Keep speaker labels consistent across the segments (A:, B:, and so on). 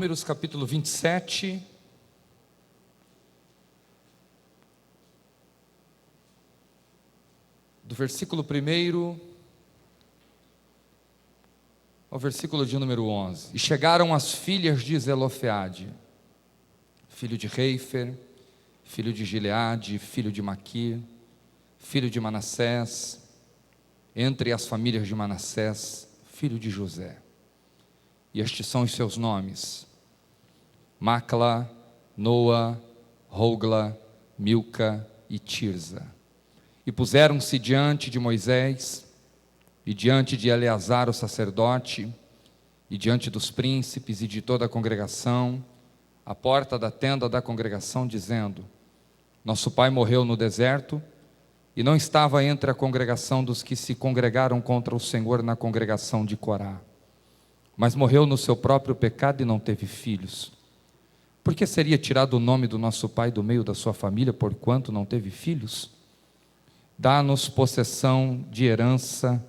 A: Números capítulo 27, do versículo 1 ao versículo de número 11. E chegaram as filhas de Zelofeade, filho de Reifer, filho de Gileade, filho de Maquir, filho de Manassés, entre as famílias de Manassés, filho de José. E estes são os seus nomes: Macla, Noa, Hogla, Milca e Tirza. E puseram-se diante de Moisés, e diante de Eleazar o sacerdote, e diante dos príncipes e de toda a congregação, à porta da tenda da congregação, dizendo: Nosso pai morreu no deserto, e não estava entre a congregação dos que se congregaram contra o Senhor na congregação de Corá, mas morreu no seu próprio pecado e não teve filhos. Por que seria tirado o nome do nosso pai do meio da sua família, porquanto não teve filhos? Dá-nos possessão de herança,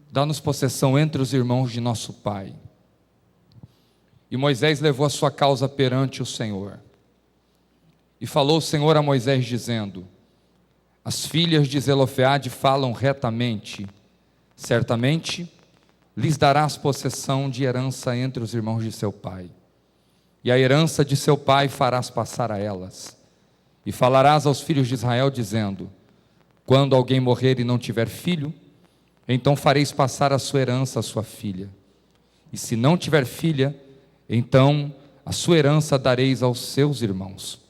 A: dá-nos possessão entre os irmãos de nosso pai. E Moisés levou a sua causa perante o Senhor. E falou o Senhor a Moisés, dizendo: As filhas de Zelofeade falam retamente, certamente lhes darás possessão de herança entre os irmãos de seu pai. E a herança de seu pai farás passar a elas. E falarás aos filhos de Israel, dizendo: Quando alguém morrer e não tiver filho, então fareis passar a sua herança à sua filha. E se não tiver filha, então a sua herança dareis aos seus irmãos.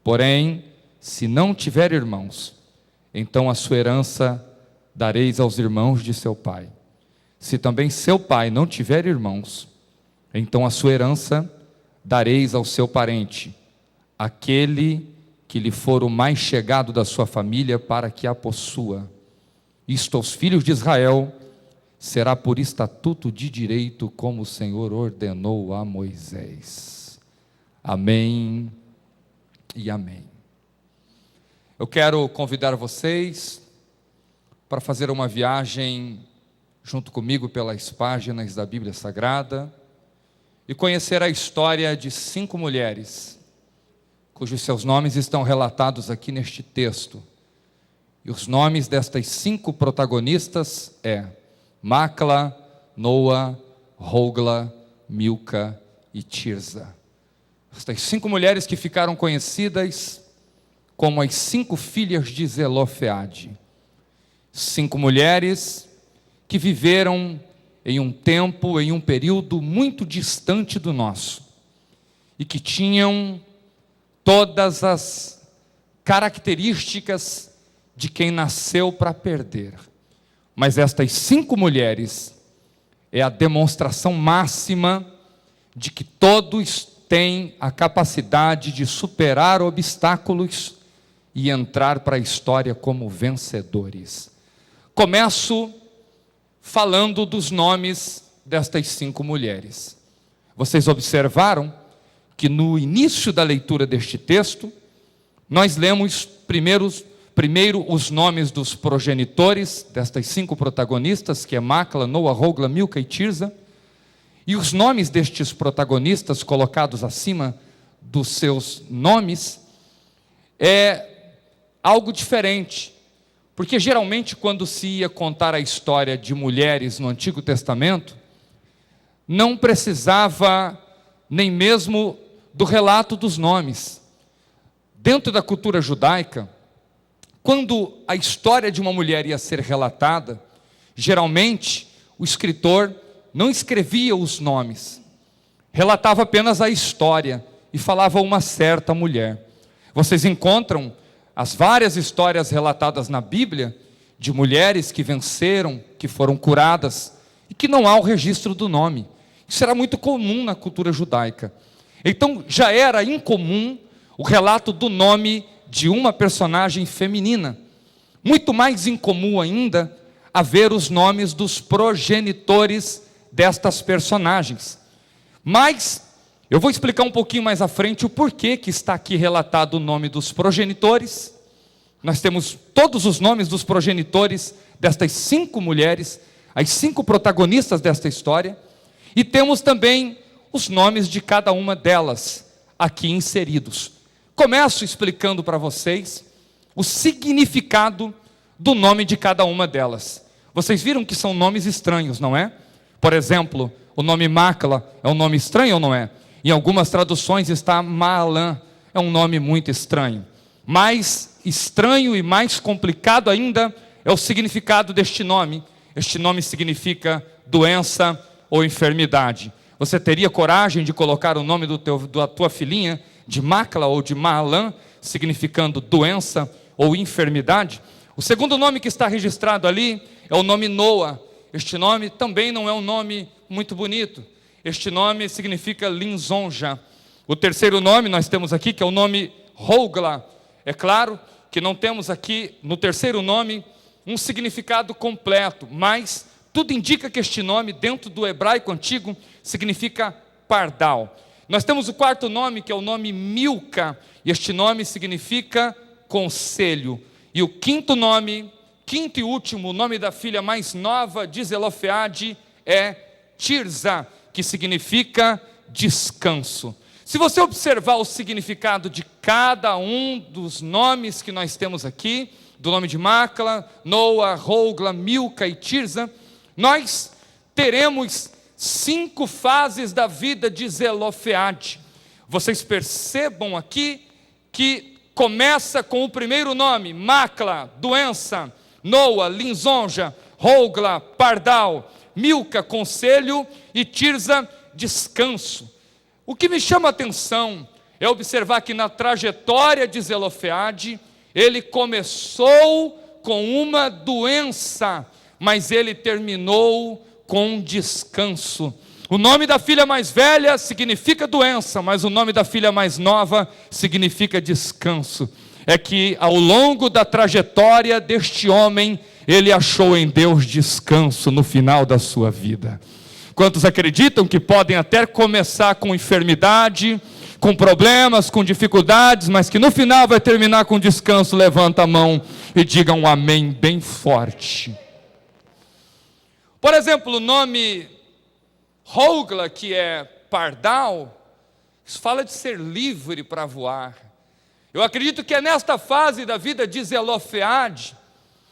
A: Porém, se não tiver irmãos, então a sua herança dareis aos irmãos de seu pai. Se também seu pai não tiver irmãos, então a sua herança dareis ao seu parente, aquele que lhe for o mais chegado da sua família, para que a possua. Isto aos filhos de Israel será por estatuto de direito, como o Senhor ordenou a Moisés. Amém e amém. Eu quero convidar vocês para fazer uma viagem junto comigo pelas páginas da Bíblia Sagrada e conhecer a história de 5 mulheres, cujos seus nomes estão relatados aqui neste texto. E os nomes destas 5 protagonistas é Macla, Noa, Hogla, Milca e Tirza. Estas 5 mulheres que ficaram conhecidas como as 5 filhas de Zelofeade. 5 mulheres que viveram em um tempo, em um período muito distante do nosso, e que tinham todas as características de quem nasceu para perder. Mas estas 5 mulheres é a demonstração máxima de que todos têm a capacidade de superar obstáculos e entrar para a história como vencedores. Começo falando dos nomes destas 5 mulheres. Vocês observaram que no início da leitura deste texto, nós lemos primeiro os nomes dos progenitores destas 5 protagonistas, que é Macla, Noa, Hogla, Milca e Tirza, e os nomes destes protagonistas colocados acima dos seus nomes é algo diferente, porque geralmente quando se ia contar a história de mulheres no Antigo Testamento, não precisava nem mesmo do relato dos nomes. Dentro da cultura judaica, quando a história de uma mulher ia ser relatada, geralmente o escritor não escrevia os nomes, relatava apenas a história e falava uma certa mulher. Vocês encontram as várias histórias relatadas na Bíblia de mulheres que venceram, que foram curadas, e que não há o registro do nome. Isso era muito comum na cultura judaica. Então já era incomum o relato do nome de uma personagem feminina. Muito mais incomum ainda haver os nomes dos progenitores destas personagens. Mas eu vou explicar um pouquinho mais à frente o porquê que está aqui relatado o nome dos progenitores. Nós temos todos os nomes dos progenitores destas 5 mulheres as 5 protagonistas desta história, e temos também os nomes de cada uma delas aqui inseridos. Começo explicando para vocês o significado do nome de cada uma delas. Vocês viram que são nomes estranhos, não é? Por exemplo, o nome Macla é um nome estranho ou não é? Em algumas traduções está Maalã, é um nome muito estranho. Mais estranho e mais complicado ainda é o significado deste nome. Este nome significa doença ou enfermidade. Você teria coragem de colocar o nome da tua filhinha de Macla ou de Maalã, significando doença ou enfermidade? O segundo nome que está registrado ali é o nome Noa. Este nome também não é um nome muito bonito. Este nome significa lisonja. O terceiro nome nós temos aqui, que é o nome Hogla. É claro que não temos aqui no terceiro nome um significado completo, mas tudo indica que este nome, dentro do hebraico antigo, significa pardal. Nós temos o quarto nome, que é o nome Milca, e este nome significa conselho. E o quinto nome, quinto e último, o nome da filha mais nova de Zelofeade é Tirza, que significa descanso. Se você observar o significado de cada um dos nomes que nós temos aqui, do nome de Macla, Noa, Hogla, Milca e Tirza, nós teremos 5 fases da vida de Zelofeade. Vocês percebam aqui que começa com o primeiro nome, Macla, doença, Noa, lisonja, Hogla, pardal, Milca, conselho e Tirza, descanso. O que me chama a atenção é observar que na trajetória de Zelofeade, ele começou com uma doença, mas ele terminou com descanso. O nome da filha mais velha significa doença, mas o nome da filha mais nova significa descanso. É que ao longo da trajetória deste homem, ele achou em Deus descanso no final da sua vida. Quantos acreditam que podem até começar com enfermidade, com problemas, com dificuldades, mas que no final vai terminar com descanso? Levanta a mão e diga um amém bem forte. Por exemplo, o nome Hogla, que é pardal, isso fala de ser livre para voar. Eu acredito que é nesta fase da vida de Zelofeade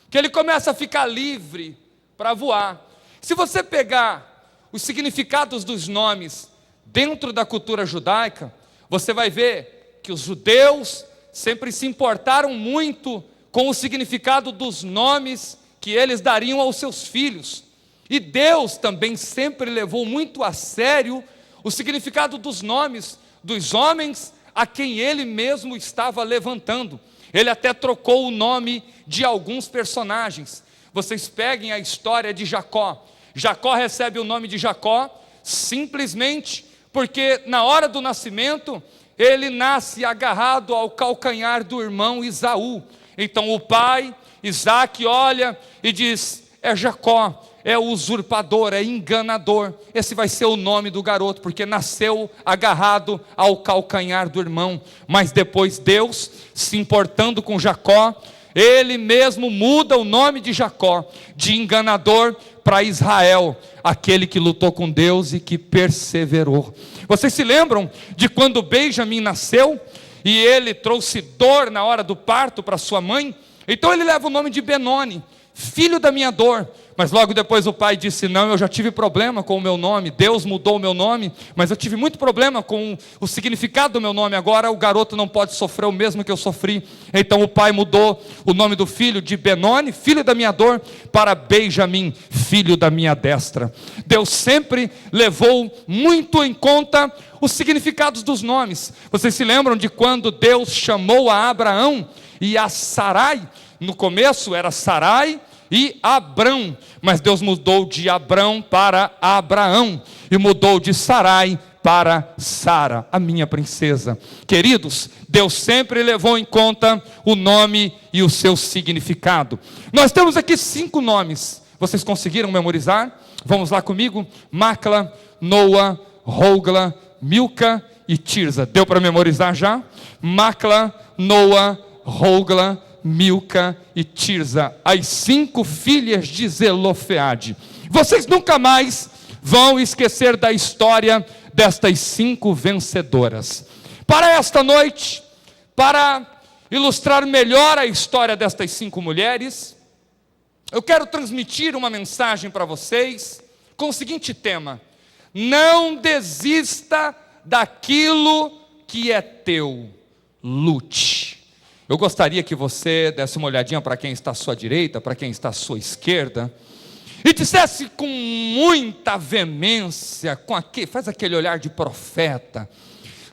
A: que ele começa a ficar livre para voar. Se você pegar os significados dos nomes dentro da cultura judaica, você vai ver que os judeus sempre se importaram muito com o significado dos nomes que eles dariam aos seus filhos. E Deus também sempre levou muito a sério o significado dos nomes dos homens a quem Ele mesmo estava levantando. Ele até trocou o nome de alguns personagens. Vocês peguem a história de Jacó. Jacó recebe o nome de Jacó simplesmente porque na hora do nascimento ele nasce agarrado ao calcanhar do irmão Esaú. Então o pai, Isaac, olha e diz: é Jacó, é usurpador, é enganador. Esse vai ser o nome do garoto, porque nasceu agarrado ao calcanhar do irmão. Mas depois Deus, se importando com Jacó, Ele mesmo muda o nome de Jacó, de enganador, para Israel, aquele que lutou com Deus e que perseverou. Vocês se lembram de quando Benjamim nasceu e ele trouxe dor na hora do parto para sua mãe? Então ele leva o nome de Benoni, filho da minha dor. Mas logo depois o pai disse: não, eu já tive problema com o meu nome, Deus mudou o meu nome, mas eu tive muito problema com o significado do meu nome, agora o garoto não pode sofrer o mesmo que eu sofri. Então o pai mudou o nome do filho de Benoni, filho da minha dor, para Benjamim, filho da minha destra. Deus sempre levou muito em conta os significados dos nomes. Vocês se lembram de quando Deus chamou a Abraão e a Sarai? No começo era Sarai e Abrão, mas Deus mudou de Abrão para Abraão, e mudou de Sarai para Sara, a minha princesa. Queridos, Deus sempre levou em conta o nome e o seu significado. Nós temos aqui 5 nomes, vocês conseguiram memorizar? Vamos lá comigo: Macla, Noa, Hogla, Milca e Tirza. Deu para memorizar já? Macla, Noa, Hogla, Milca e Tirza, as 5 filhas de Zelofeade. Vocês nunca mais vão esquecer da história destas 5 vencedoras. Para esta noite, para ilustrar melhor a história destas 5 mulheres, eu quero transmitir uma mensagem para vocês com o seguinte tema: não desista daquilo que é teu, lute. Eu gostaria que você desse uma olhadinha para quem está à sua direita, para quem está à sua esquerda, e dissesse com muita veemência, faz aquele olhar de profeta,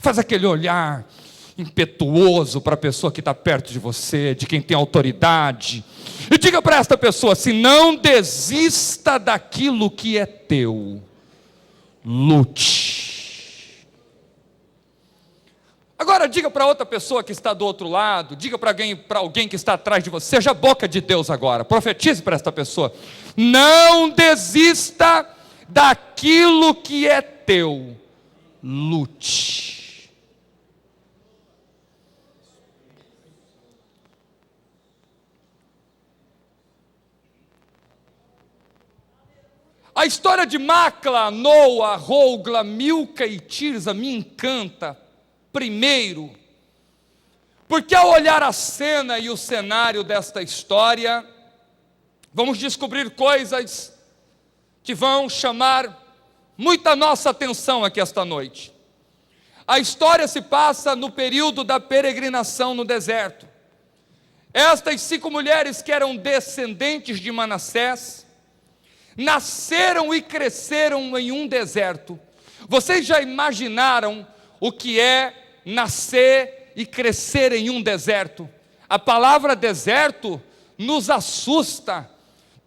A: faz aquele olhar impetuoso para a pessoa que está perto de você, de quem tem autoridade, e diga para esta pessoa assim: não desista daquilo que é teu, lute. Agora diga para outra pessoa que está do outro lado, diga para alguém que está atrás de você, seja a boca de Deus agora, profetize para esta pessoa: não desista daquilo que é teu, lute. A história de Macla, Noa, Hogla, Milca e Tirza me encanta, primeiro, porque ao olhar a cena e o cenário desta história, vamos descobrir coisas que vão chamar muita nossa atenção aqui esta noite. A história se passa no período da peregrinação no deserto. Estas 5 mulheres que eram descendentes de Manassés, nasceram e cresceram em um deserto. Vocês já imaginaram o que é nascer e crescer em um deserto? A palavra deserto nos assusta.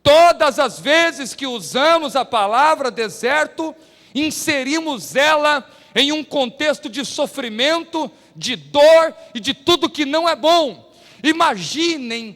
A: Todas as vezes que usamos a palavra deserto, inserimos ela em um contexto de sofrimento, de dor e de tudo que não é bom. Imaginem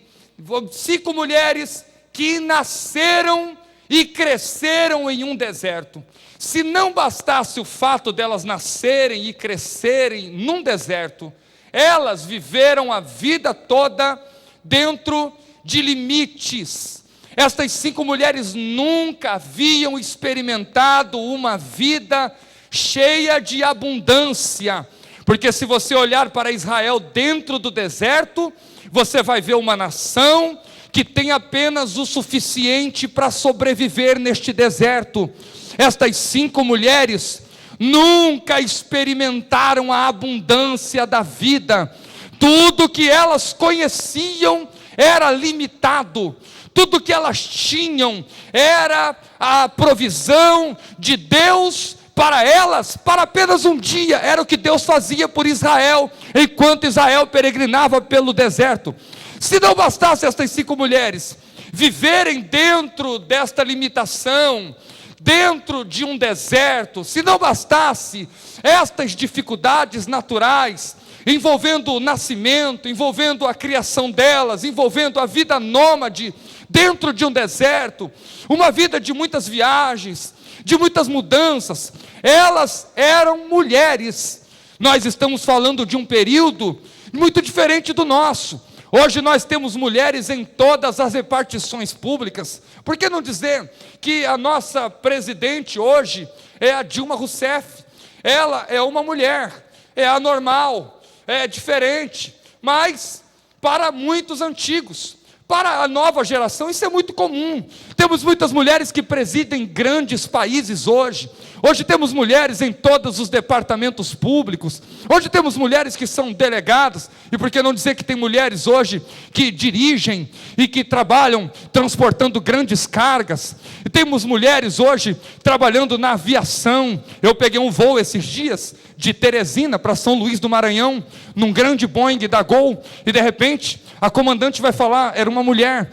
A: 5 mulheres que nasceram e cresceram em um deserto. Se não bastasse o fato delas nascerem e crescerem num deserto, elas viveram a vida toda dentro de limites. Estas 5 mulheres nunca haviam experimentado uma vida cheia de abundância, porque se você olhar para Israel dentro do deserto, você vai ver uma nação que tem apenas o suficiente para sobreviver neste deserto. Estas 5 mulheres nunca experimentaram a abundância da vida. Tudo que elas conheciam era limitado. Tudo que elas tinham era a provisão de Deus para elas, para apenas um dia. Era o que Deus fazia por Israel, enquanto Israel peregrinava pelo deserto. Se não bastasse estas 5 mulheres viverem dentro desta limitação, dentro de um deserto, se não bastasse estas dificuldades naturais, envolvendo o nascimento, envolvendo a criação delas, envolvendo a vida nômade dentro de um deserto, uma vida de muitas viagens, de muitas mudanças, elas eram mulheres. Nós estamos falando de um período muito diferente do nosso. Hoje nós temos mulheres em todas as repartições públicas. Por que não dizer que a nossa presidente hoje é a Dilma Rousseff? Ela é uma mulher, é anormal, é diferente, mas para muitos antigos, para a nova geração, isso é muito comum. Temos muitas mulheres que presidem grandes países hoje. Hoje temos mulheres em todos os departamentos públicos. Hoje temos mulheres que são delegadas. E por que não dizer que tem mulheres hoje que dirigem e que trabalham transportando grandes cargas? E temos mulheres hoje trabalhando na aviação. Eu peguei um voo esses dias de Teresina para São Luís do Maranhão, num grande Boeing da Gol, e de repente a comandante vai falar, era uma mulher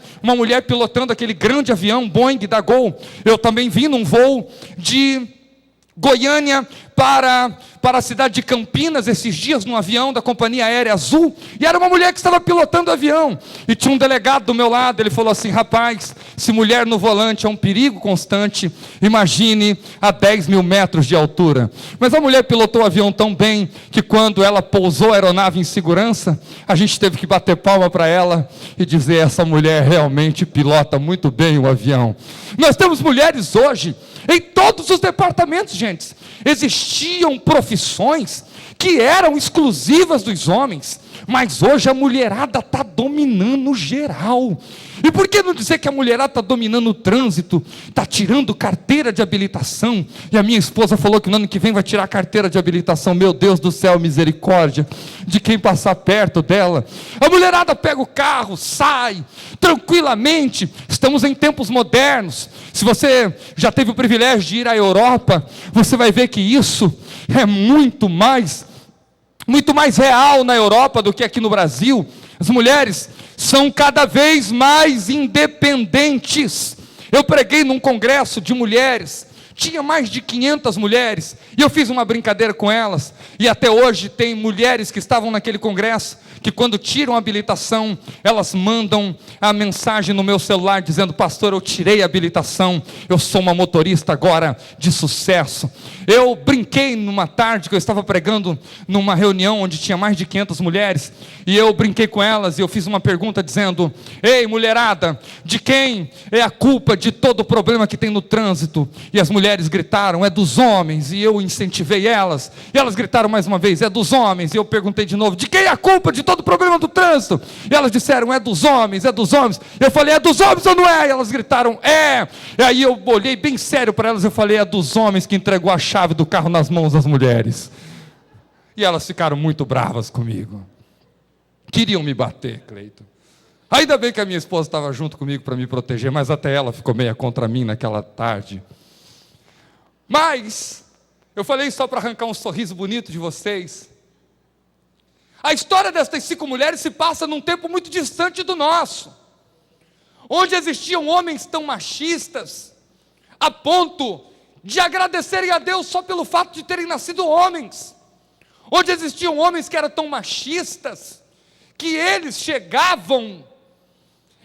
A: pilotando aquele grande avião Boeing da Gol. Eu também vi num voo Goiânia para a cidade de Campinas, esses dias, num avião da Companhia Aérea Azul, e era uma mulher que estava pilotando o avião, e tinha um delegado do meu lado. Ele falou assim: rapaz, se mulher no volante é um perigo constante, imagine a 10 mil metros de altura. Mas a mulher pilotou o avião tão bem, que quando ela pousou a aeronave em segurança, a gente teve que bater palma para ela, e dizer: essa mulher realmente pilota muito bem o avião. Nós temos mulheres hoje, em todos os departamentos, gente. Existiam profissões que eram exclusivas dos homens, mas hoje a mulherada está dominando geral. E por que não dizer que a mulherada está dominando o trânsito, está tirando carteira de habilitação? E a minha esposa falou que no ano que vem vai tirar a carteira de habilitação. Meu Deus do céu, misericórdia de quem passar perto dela. A mulherada pega o carro, sai tranquilamente. Estamos em tempos modernos. Se você já teve o privilégio de ir à Europa, você vai ver que isso é muito mais real na Europa do que aqui no Brasil. As mulheres são cada vez mais independentes. Eu preguei num congresso de mulheres, tinha mais de 500 mulheres, e eu fiz uma brincadeira com elas, e até hoje tem mulheres que estavam naquele congresso, que quando tiram a habilitação, elas mandam a mensagem no meu celular, dizendo: pastor, eu tirei a habilitação, eu sou uma motorista agora de sucesso. Eu brinquei numa tarde que eu estava pregando numa reunião onde tinha mais de 500 mulheres, e eu brinquei com elas, e eu fiz uma pergunta dizendo: ei mulherada, de quem é a culpa de todo o problema que tem no trânsito? E as mulheres gritaram: é dos homens. E eu incentivei elas, e elas gritaram mais uma vez: é dos homens. E eu perguntei de novo: de quem é a culpa de todo o problema do trânsito? E elas disseram: é dos homens, é dos homens. Eu falei: é dos homens ou não é? E elas gritaram: é. E aí eu olhei bem sério para elas, eu falei: é dos homens que entregou a chave do carro nas mãos das mulheres. E elas ficaram muito bravas comigo, queriam me bater, Cleiton. Ainda bem que a minha esposa estava junto comigo para me proteger, mas até ela ficou meia contra mim naquela tarde. Mas eu falei só para arrancar um sorriso bonito de vocês. A história destas 5 mulheres se passa num tempo muito distante do nosso, onde existiam homens tão machistas, a ponto de agradecerem a Deus só pelo fato de terem nascido homens, onde existiam homens que eram tão machistas, que eles chegavam,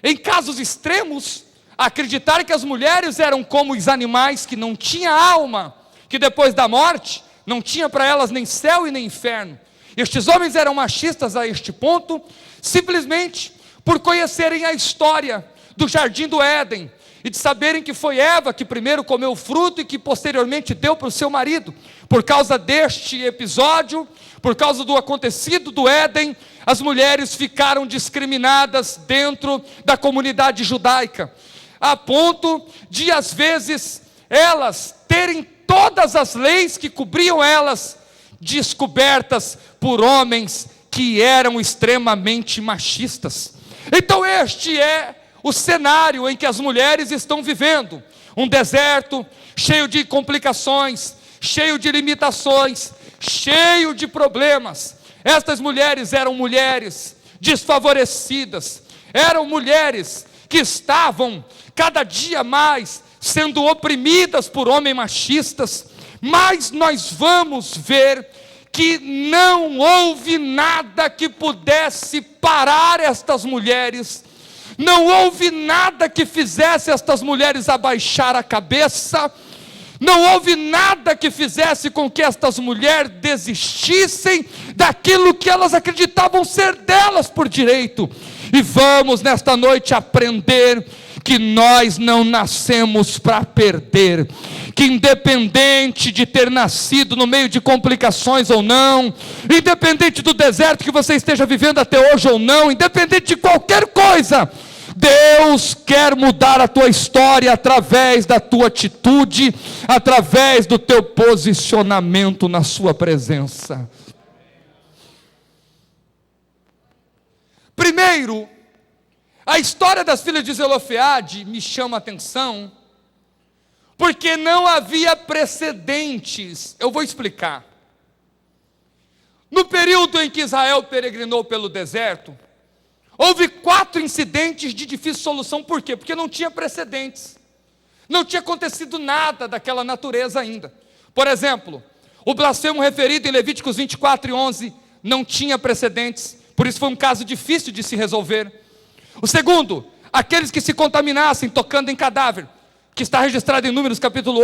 A: em casos extremos, a acreditar que as mulheres eram como os animais que não tinham alma, que depois da morte não tinha para elas nem céu e nem inferno. Estes homens eram machistas a este ponto, simplesmente por conhecerem a história do jardim do Éden, e de saberem que foi Eva que primeiro comeu o fruto e que posteriormente deu para o seu marido. Por causa deste episódio, por causa do acontecido do Éden, as mulheres ficaram discriminadas dentro da comunidade judaica, a ponto de às vezes elas terem todas as leis que cobriam elas descobertas por homens que eram extremamente machistas. Então este é o cenário em que as mulheres estão vivendo, um deserto cheio de complicações, cheio de limitações, cheio de problemas. Estas mulheres eram mulheres desfavorecidas, eram mulheres que estavam cada dia mais sendo oprimidas por homens machistas. Mas nós vamos ver que não houve nada que pudesse parar estas mulheres, não houve nada que fizesse estas mulheres abaixar a cabeça, não houve nada que fizesse com que estas mulheres desistissem daquilo que elas acreditavam ser delas por direito. E vamos nesta noite aprender que nós não nascemos para perder, que independente de ter nascido no meio de complicações ou não, independente do deserto que você esteja vivendo até hoje ou não, independente de qualquer coisa, Deus quer mudar a tua história através da tua atitude, através do teu posicionamento na sua presença. Primeiro, a história das filhas de Zelofeade me chama a atenção, porque não havia precedentes. Eu vou explicar. No período em que Israel peregrinou pelo deserto, houve 4 incidentes de difícil solução. Por quê? Porque não tinha precedentes. Não tinha acontecido nada daquela natureza ainda. Por exemplo, o blasfemo referido em Levíticos 24:11 não tinha precedentes, por isso foi um caso difícil de se resolver. O segundo, aqueles que se contaminassem tocando em cadáver, que está registrado em Números capítulo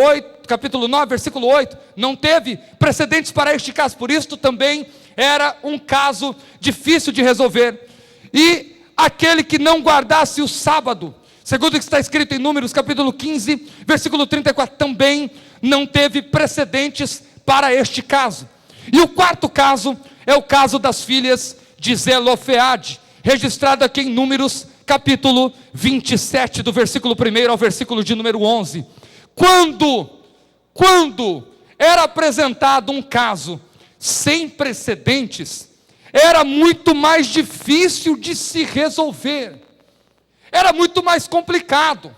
A: 9, versículo 8, não teve precedentes para este caso, por isso também era um caso difícil de resolver. E aquele que não guardasse o sábado, segundo o que está escrito em Números capítulo 15, versículo 34, também não teve precedentes para este caso. E o quarto caso é o caso das filhas de Zelofeade, registrado aqui em Números capítulo 27, do versículo 1 ao versículo de número 11. Quando era apresentado um caso sem precedentes, era muito mais difícil de se resolver, era muito mais complicado.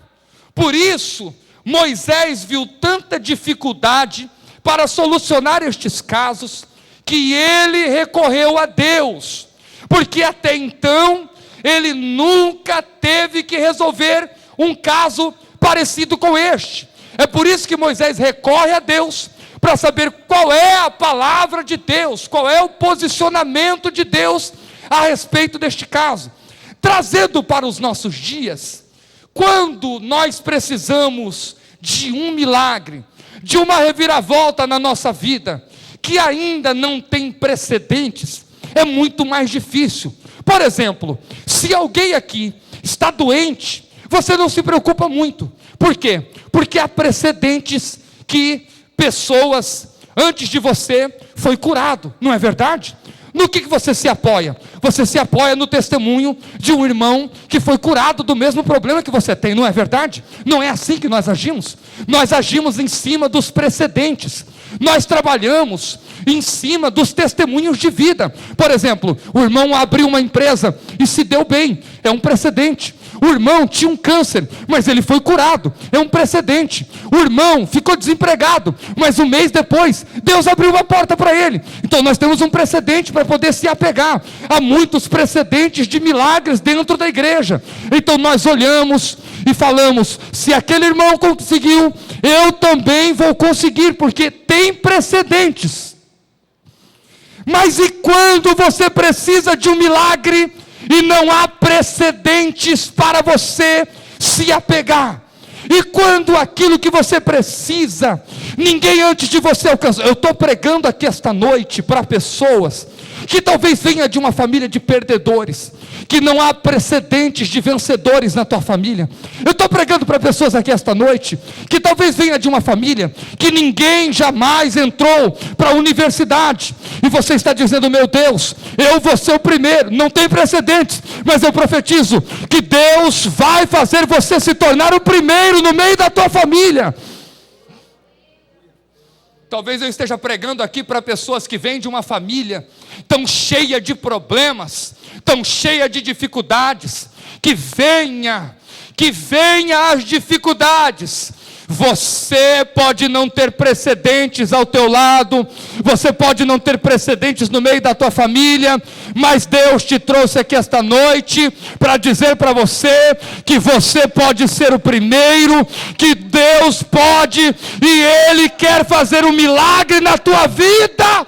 A: Por isso, Moisés viu tanta dificuldade para solucionar estes casos, que ele recorreu a Deus, porque até então ele nunca teve que resolver um caso parecido com este. É por isso que Moisés recorre a Deus, para saber qual é a palavra de Deus, qual é o posicionamento de Deus a respeito deste caso. Trazendo para os nossos dias, quando nós precisamos de um milagre, de uma reviravolta na nossa vida, que ainda não tem precedentes, é muito mais difícil. Por exemplo, se alguém aqui está doente, você não se preocupa muito. Por quê? Porque há precedentes que pessoas antes de você foi curado, não é verdade? No que você se apoia? Você se apoia no testemunho de um irmão que foi curado do mesmo problema que você tem, não é verdade? Não é assim que nós agimos. Nós agimos em cima dos precedentes. Nós trabalhamos em cima dos testemunhos de vida. Por exemplo, o irmão abriu uma empresa e se deu bem, é um precedente. O irmão tinha um câncer, mas ele foi curado, é um precedente. O irmão ficou desempregado, mas um mês depois, Deus abriu uma porta para ele. Então nós temos um precedente para poder se apegar. Há muitos precedentes de milagres dentro da igreja. Então nós olhamos e falamos, se aquele irmão conseguiu, eu também vou conseguir, porque tem precedentes. Mas e quando você precisa de um milagre e não há precedentes para você se apegar? E quando aquilo que você precisa, ninguém antes de você alcançou? Eu estou pregando aqui esta noite para pessoas que talvez venha de uma família de perdedores, que não há precedentes de vencedores na tua família. Eu estou pregando para pessoas aqui esta noite, que talvez venha de uma família, que ninguém jamais entrou para a universidade, e você está dizendo, meu Deus, eu vou ser o primeiro, não tem precedentes, mas eu profetizo, que Deus vai fazer você se tornar o primeiro no meio da tua família. Talvez eu esteja pregando aqui para pessoas que vêm de uma família tão cheia de problemas, tão cheia de dificuldades, que venha as dificuldades. Você pode não ter precedentes ao teu lado, você pode não ter precedentes no meio da tua família, mas Deus te trouxe aqui esta noite para dizer para você que você pode ser o primeiro, que Deus pode e Ele quer fazer um milagre na tua vida.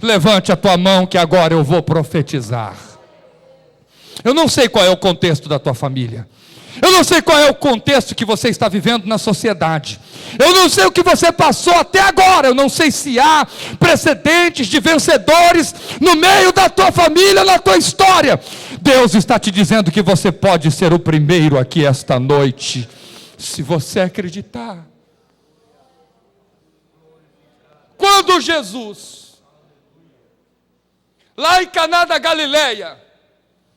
A: Levante a tua mão que agora eu vou profetizar. Eu não sei qual é o contexto da tua família. Eu não sei qual é o contexto que você está vivendo na sociedade. Eu não sei o que você passou até agora. Eu não sei se há precedentes de vencedores no meio da tua família, na tua história. Deus está te dizendo que você pode ser o primeiro aqui esta noite, se você acreditar. Quando Jesus, lá em Caná da Galileia,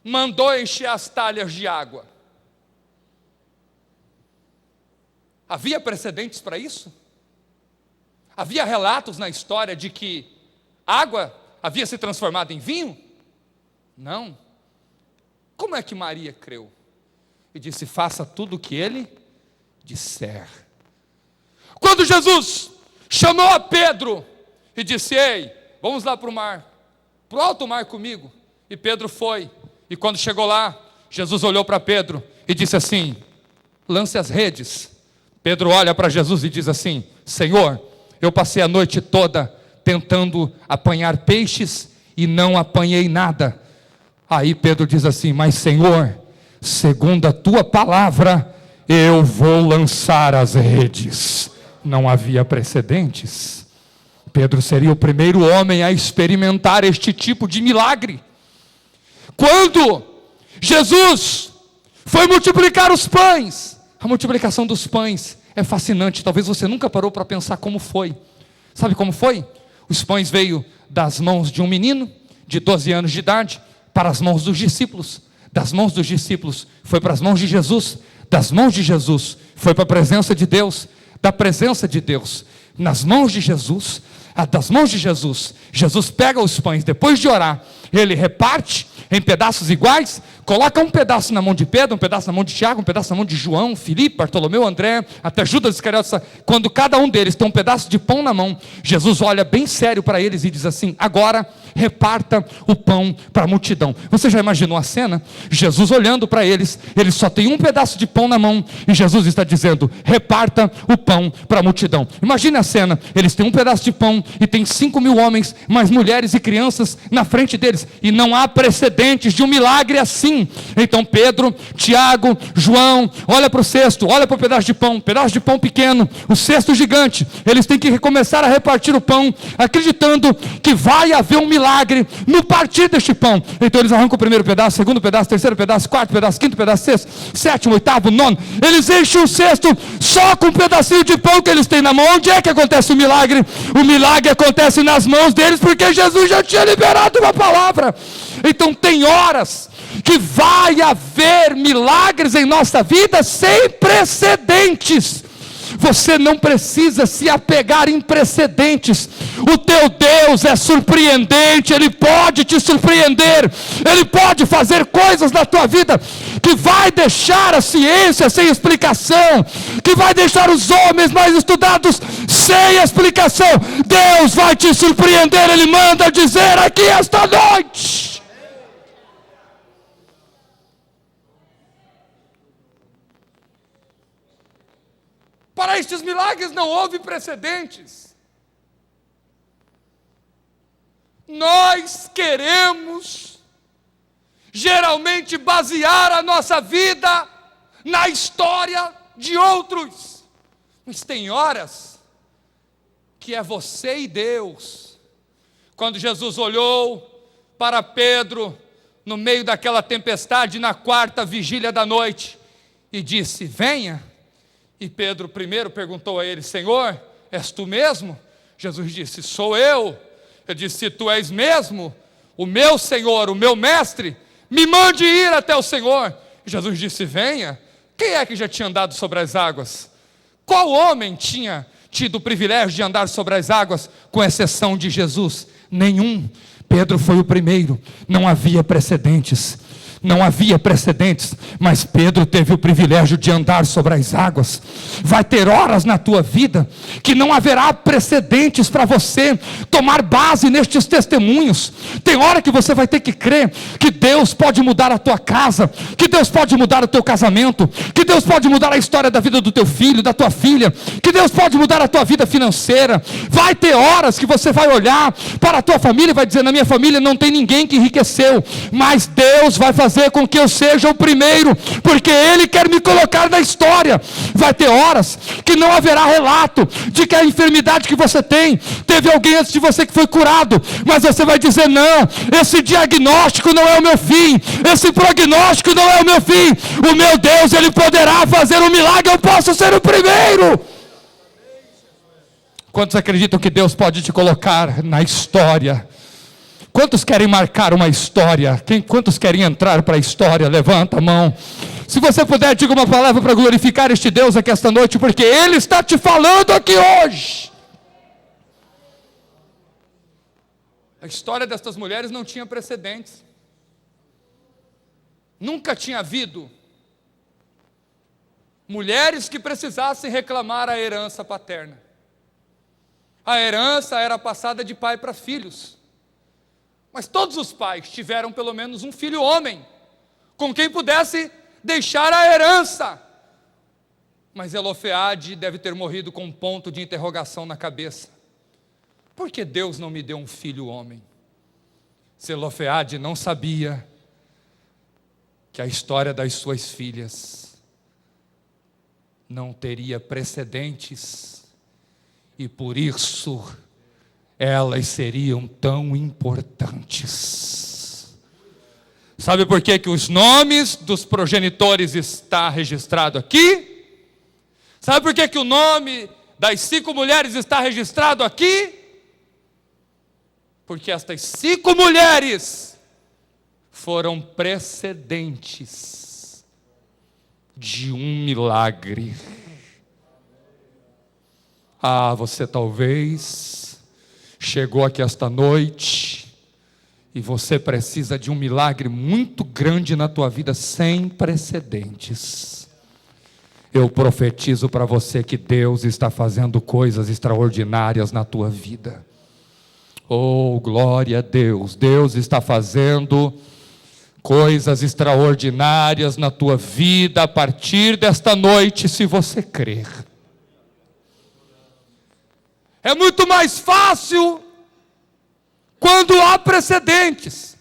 A: mandou encher as talhas de água, havia precedentes para isso? Havia relatos na história de que água havia se transformado em vinho? Não. Como é que Maria creu? E disse, faça tudo o que ele disser. Quando Jesus chamou a Pedro e disse, ei, vamos lá para o mar, para o alto mar comigo. E Pedro foi. E quando chegou lá, Jesus olhou para Pedro e disse assim, lance as redes. Pedro olha para Jesus e diz assim, Senhor, eu passei a noite toda tentando apanhar peixes e não apanhei nada. Aí Pedro diz assim: mas Senhor, segundo a tua palavra, eu vou lançar as redes. Não havia precedentes. Pedro seria o primeiro homem a experimentar este tipo de milagre. Quando Jesus foi multiplicar os pães, a multiplicação dos pães é fascinante. Talvez você nunca parou para pensar como foi. Sabe como foi? Os pães veio das mãos de um menino de 12 anos de idade para as mãos dos discípulos. Das mãos dos discípulos foi para as mãos de Jesus. Das mãos de Jesus foi para a presença de Deus. Da presença de Deus nas mãos de Jesus, das mãos de Jesus, Jesus pega os pães, depois de orar, ele reparte em pedaços iguais, coloca um pedaço na mão de Pedro, um pedaço na mão de Tiago, um pedaço na mão de João, Filipe, Bartolomeu, André, até Judas Iscariotes. Quando cada um deles tem um pedaço de pão na mão, Jesus olha bem sério para eles e diz assim: agora reparta o pão para a multidão. Você já imaginou a cena? Jesus olhando para eles, eles só têm um pedaço de pão na mão, e Jesus está dizendo: reparta o pão para a multidão. Imagine a cena, eles têm um pedaço de pão, e tem 5.000 homens, mais mulheres e crianças na frente deles, e não há precedentes de um milagre assim. Então Pedro, Tiago, João, olha para o cesto, olha para o pedaço de pão pequeno, o cesto gigante, eles têm que recomeçar a repartir o pão, acreditando que vai haver um milagre no partir deste pão. Então eles arrancam o primeiro pedaço, segundo pedaço, terceiro pedaço, quarto pedaço, quinto pedaço, sexto, sétimo, oitavo, nono, eles enchem o cesto só com um pedacinho de pão que eles têm na mão. Onde é que acontece o milagre? O milagre acontece nas mãos deles, porque Jesus já tinha liberado uma palavra. Então tem horas que vai haver milagres em nossa vida sem precedentes. Você não precisa se apegar em precedentes. O teu Deus é surpreendente, Ele pode te surpreender, Ele pode fazer coisas na tua vida que vai deixar a ciência sem explicação, que vai deixar os homens mais estudados sem explicação. Deus vai te surpreender, Ele manda dizer aqui esta noite. Para estes milagres não houve precedentes. Nós queremos geralmente basear a nossa vida na história de outros. Mas tem horas que é você e Deus. Quando Jesus olhou para Pedro no meio daquela tempestade na quarta vigília da noite e disse: venha. E Pedro primeiro perguntou a ele: Senhor, és tu mesmo? Jesus disse: sou eu. Ele disse: se tu és mesmo o meu Senhor, o meu mestre, me mande ir até o Senhor. E Jesus disse: venha. Quem é que já tinha andado sobre as águas? Qual homem tinha tido o privilégio de andar sobre as águas, com exceção de Jesus? Nenhum. Pedro foi o primeiro. Não havia precedentes. Não havia precedentes, mas Pedro teve o privilégio de andar sobre as águas. Vai ter horas na tua vida que não haverá precedentes para você tomar base nestes testemunhos. Tem hora que você vai ter que crer que Deus pode mudar a tua casa, que Deus pode mudar o teu casamento, que Deus pode mudar a história da vida do teu filho, da tua filha, que Deus pode mudar a tua vida financeira. Vai ter horas que você vai olhar para a tua família e vai dizer: na minha família não tem ninguém que enriqueceu, mas Deus vai fazer com que eu seja o primeiro, porque Ele quer me colocar na história. Vai ter horas que não haverá relato de que a enfermidade que você tem, teve alguém antes de você que foi curado, mas você vai dizer: não, esse diagnóstico não é o meu fim, esse prognóstico não é o meu fim. O meu Deus, Ele poderá fazer um milagre, eu posso ser o primeiro. Quantos acreditam que Deus pode te colocar na história? Quantos querem marcar uma história? Quantos querem entrar para a história? Levanta a mão. Se você puder, diga uma palavra para glorificar este Deus aqui esta noite, porque Ele está te falando aqui hoje. A história destas mulheres não tinha precedentes. Nunca tinha havido mulheres que precisassem reclamar a herança paterna. A herança era passada de pai para filhos. Mas todos os pais tiveram pelo menos um filho homem, com quem pudesse deixar a herança. Mas Zelofeade deve ter morrido com um ponto de interrogação na cabeça. Por que Deus não me deu um filho homem? Zelofeade não sabia que a história das suas filhas não teria precedentes e por isso elas seriam tão importantes. Sabe por que os nomes dos progenitores está registrado aqui? Sabe por que o nome das 5 mulheres está registrado aqui? Porque estas 5 mulheres foram precedentes de um milagre. Você talvez chegou aqui esta noite e você precisa de um milagre muito grande na tua vida, sem precedentes. Eu profetizo para você que Deus está fazendo coisas extraordinárias na tua vida. Oh, glória a Deus! Deus está fazendo coisas extraordinárias na tua vida a partir desta noite, se você crer. É muito mais fácil quando há precedentes.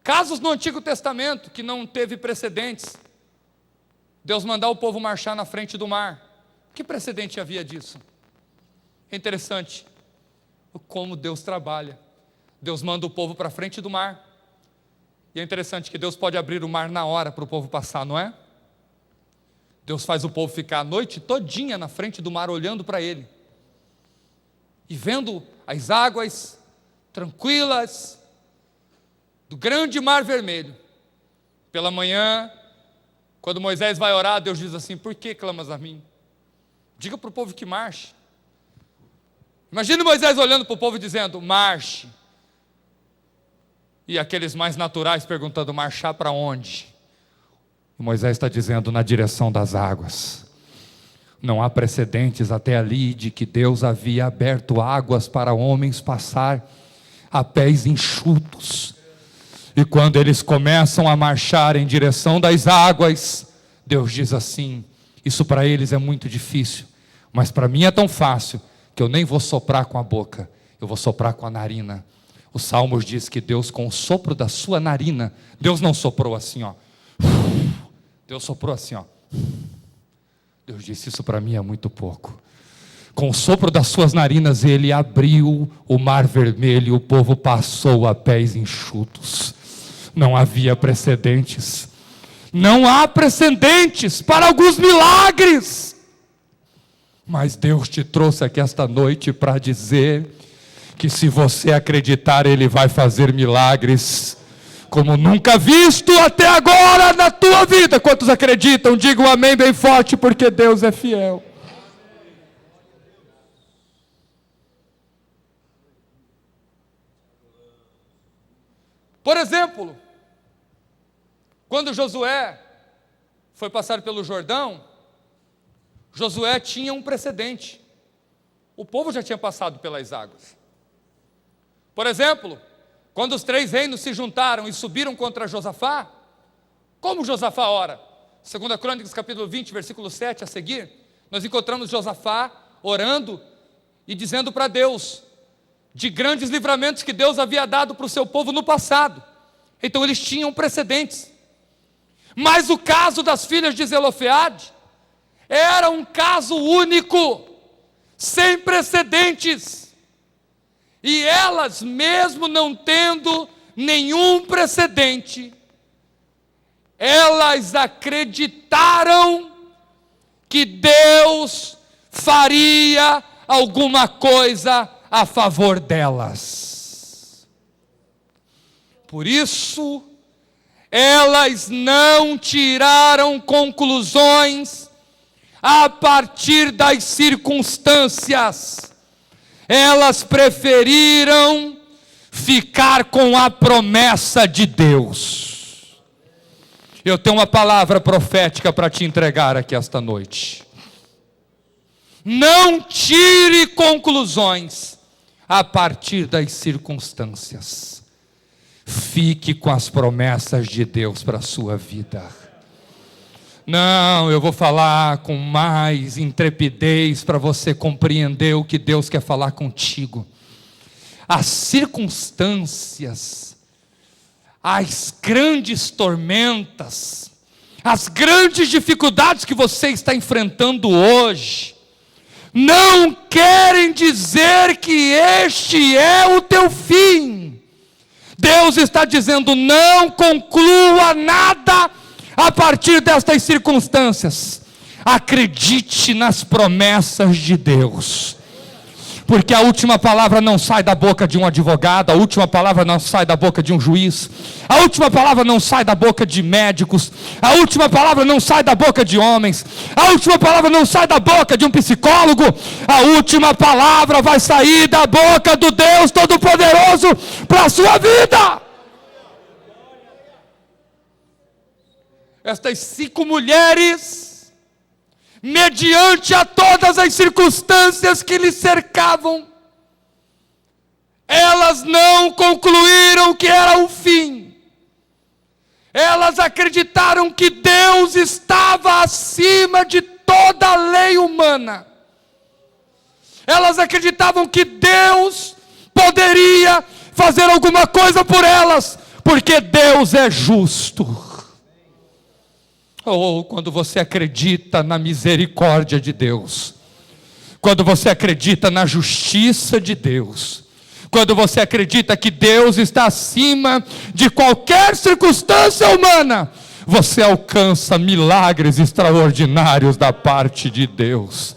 A: Casos no Antigo Testamento que não teve precedentes. Deus mandar o povo marchar na frente do mar. Que precedente havia disso? É interessante como Deus trabalha. Deus manda o povo para a frente do mar. E é interessante que Deus pode abrir o mar na hora para o povo passar, não é? Deus faz o povo ficar a noite todinha na frente do mar, olhando para ele. E vendo as águas tranquilas do grande mar vermelho. Pela manhã, quando Moisés vai orar, Deus diz assim: por que clamas a mim? Diga para o povo que marche. Imagine Moisés olhando para o povo e dizendo: marche. E aqueles mais naturais perguntando: marchar para onde? E Moisés está dizendo: na direção das águas. Não há precedentes até ali de que Deus havia aberto águas para homens passar a pés enxutos. E quando eles começam a marchar em direção das águas, Deus diz assim: isso para eles é muito difícil, mas para mim é tão fácil que eu nem vou soprar com a boca, eu vou soprar com a narina. O Salmos diz que Deus, com o sopro da sua narina, Deus não soprou assim, ó. Deus soprou assim, ó. Deus disse: isso para mim é muito pouco. Com o sopro das suas narinas, ele abriu o mar vermelho e o povo passou a pés enxutos. Não havia precedentes. Não há precedentes para alguns milagres. Mas Deus te trouxe aqui esta noite para dizer que se você acreditar, Ele vai fazer milagres como nunca visto até agora na tua vida. Quantos acreditam? Digam amém bem forte, porque Deus é fiel. Por exemplo, quando Josué foi passar pelo Jordão, Josué tinha um precedente. O povo já tinha passado pelas águas. Por exemplo, quando os 3 reinos se juntaram e subiram contra Josafá, como Josafá ora? 2 Crônicas capítulo 20, versículo 7 a seguir, nós encontramos Josafá orando e dizendo para Deus de grandes livramentos que Deus havia dado para o seu povo no passado. Então eles tinham precedentes. Mas o caso das filhas de Zelofeade era um caso único, sem precedentes. E elas, mesmo não tendo nenhum precedente, elas acreditaram que Deus faria alguma coisa a favor delas. Por isso, elas não tiraram conclusões a partir das circunstâncias. Elas preferiram ficar com a promessa de Deus. Eu tenho uma palavra profética para te entregar aqui esta noite. Não tire conclusões a partir das circunstâncias. Fique com as promessas de Deus para a sua vida. Não, eu vou falar com mais intrepidez para você compreender o que Deus quer falar contigo. As circunstâncias, as grandes tormentas, as grandes dificuldades que você está enfrentando hoje, não querem dizer que este é o teu fim. Deus está dizendo: não conclua nada a partir destas circunstâncias. Acredite nas promessas de Deus. Porque a última palavra não sai da boca de um advogado, a última palavra não sai da boca de um juiz, a última palavra não sai da boca de médicos, a última palavra não sai da boca de homens, a última palavra não sai da boca de um psicólogo, a última palavra vai sair da boca do Deus Todo-Poderoso para a sua vida. Estas 5 mulheres, mediante a todas as circunstâncias que lhe cercavam, elas não concluíram que era o fim. Elas acreditaram que Deus estava acima de toda a lei humana. Elas acreditavam que Deus poderia fazer alguma coisa por elas, porque Deus é justo. Ou quando você acredita na misericórdia de Deus, quando você acredita na justiça de Deus, quando você acredita que Deus está acima de qualquer circunstância humana, você alcança milagres extraordinários da parte de Deus.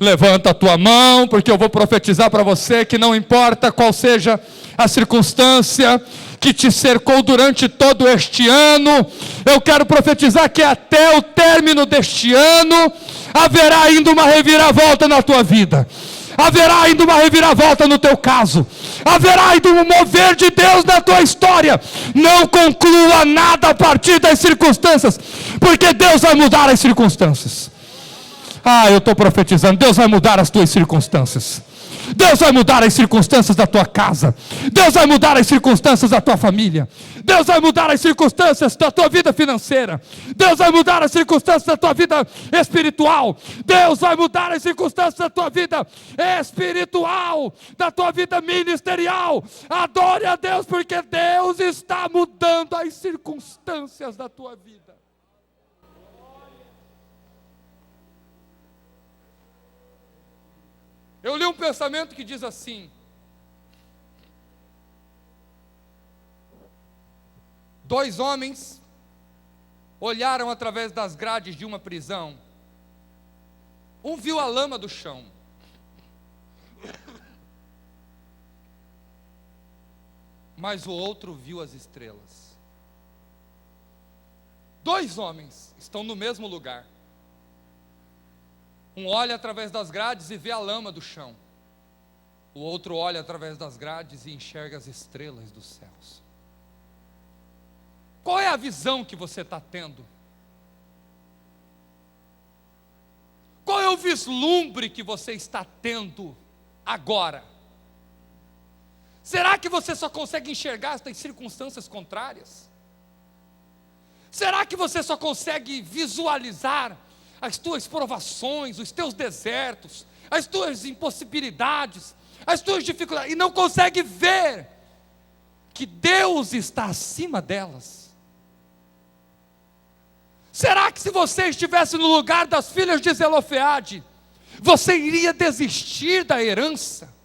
A: Levanta a tua mão, porque eu vou profetizar para você que não importa qual seja a circunstância que te cercou durante todo este ano, eu quero profetizar que até o término deste ano, haverá ainda uma reviravolta na tua vida, haverá ainda uma reviravolta no teu caso, haverá ainda um mover de Deus na tua história. Não conclua nada a partir das circunstâncias, porque Deus vai mudar as circunstâncias. Eu estou profetizando, Deus vai mudar as tuas circunstâncias. Deus vai mudar as circunstâncias da tua casa. Deus vai mudar as circunstâncias da tua família. Deus vai mudar as circunstâncias da tua vida financeira. Deus vai mudar as circunstâncias da tua vida espiritual. Deus vai mudar as circunstâncias da tua vida espiritual, da tua vida ministerial. Adore a Deus, porque Deus está mudando as circunstâncias da tua vida. Eu li um pensamento que diz assim: dois homens olharam através das grades de uma prisão. Um viu a lama do chão, mas o outro viu as estrelas. Dois homens estão no mesmo lugar. Um olha através das grades e vê a lama do chão. O outro olha através das grades e enxerga as estrelas dos céus. Qual é a visão que você está tendo? Qual é o vislumbre que você está tendo agora? Será que você só consegue enxergar estas circunstâncias contrárias? Será que você só consegue visualizar as tuas provações, os teus desertos, as tuas impossibilidades, as tuas dificuldades, e não consegue ver que Deus está acima delas? Será que se você estivesse no lugar das filhas de Zelofeade, você iria desistir da herança?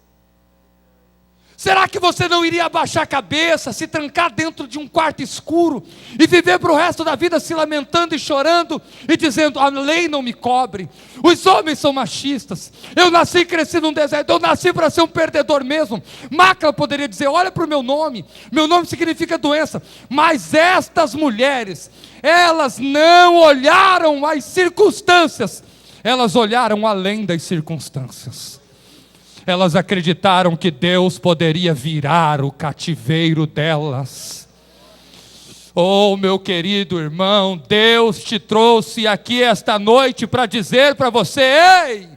A: Será que você não iria abaixar a cabeça, se trancar dentro de um quarto escuro e viver para o resto da vida se lamentando e chorando e dizendo: a lei não me cobre, os homens são machistas, eu nasci e cresci num deserto, eu nasci para ser um perdedor mesmo? Macla poderia dizer: olha para o meu nome significa doença. Mas estas mulheres, elas não olharam as circunstâncias, elas olharam além das circunstâncias. Elas acreditaram que Deus poderia virar o cativeiro delas. Oh, meu querido irmão, Deus te trouxe aqui esta noite para dizer para você: ei,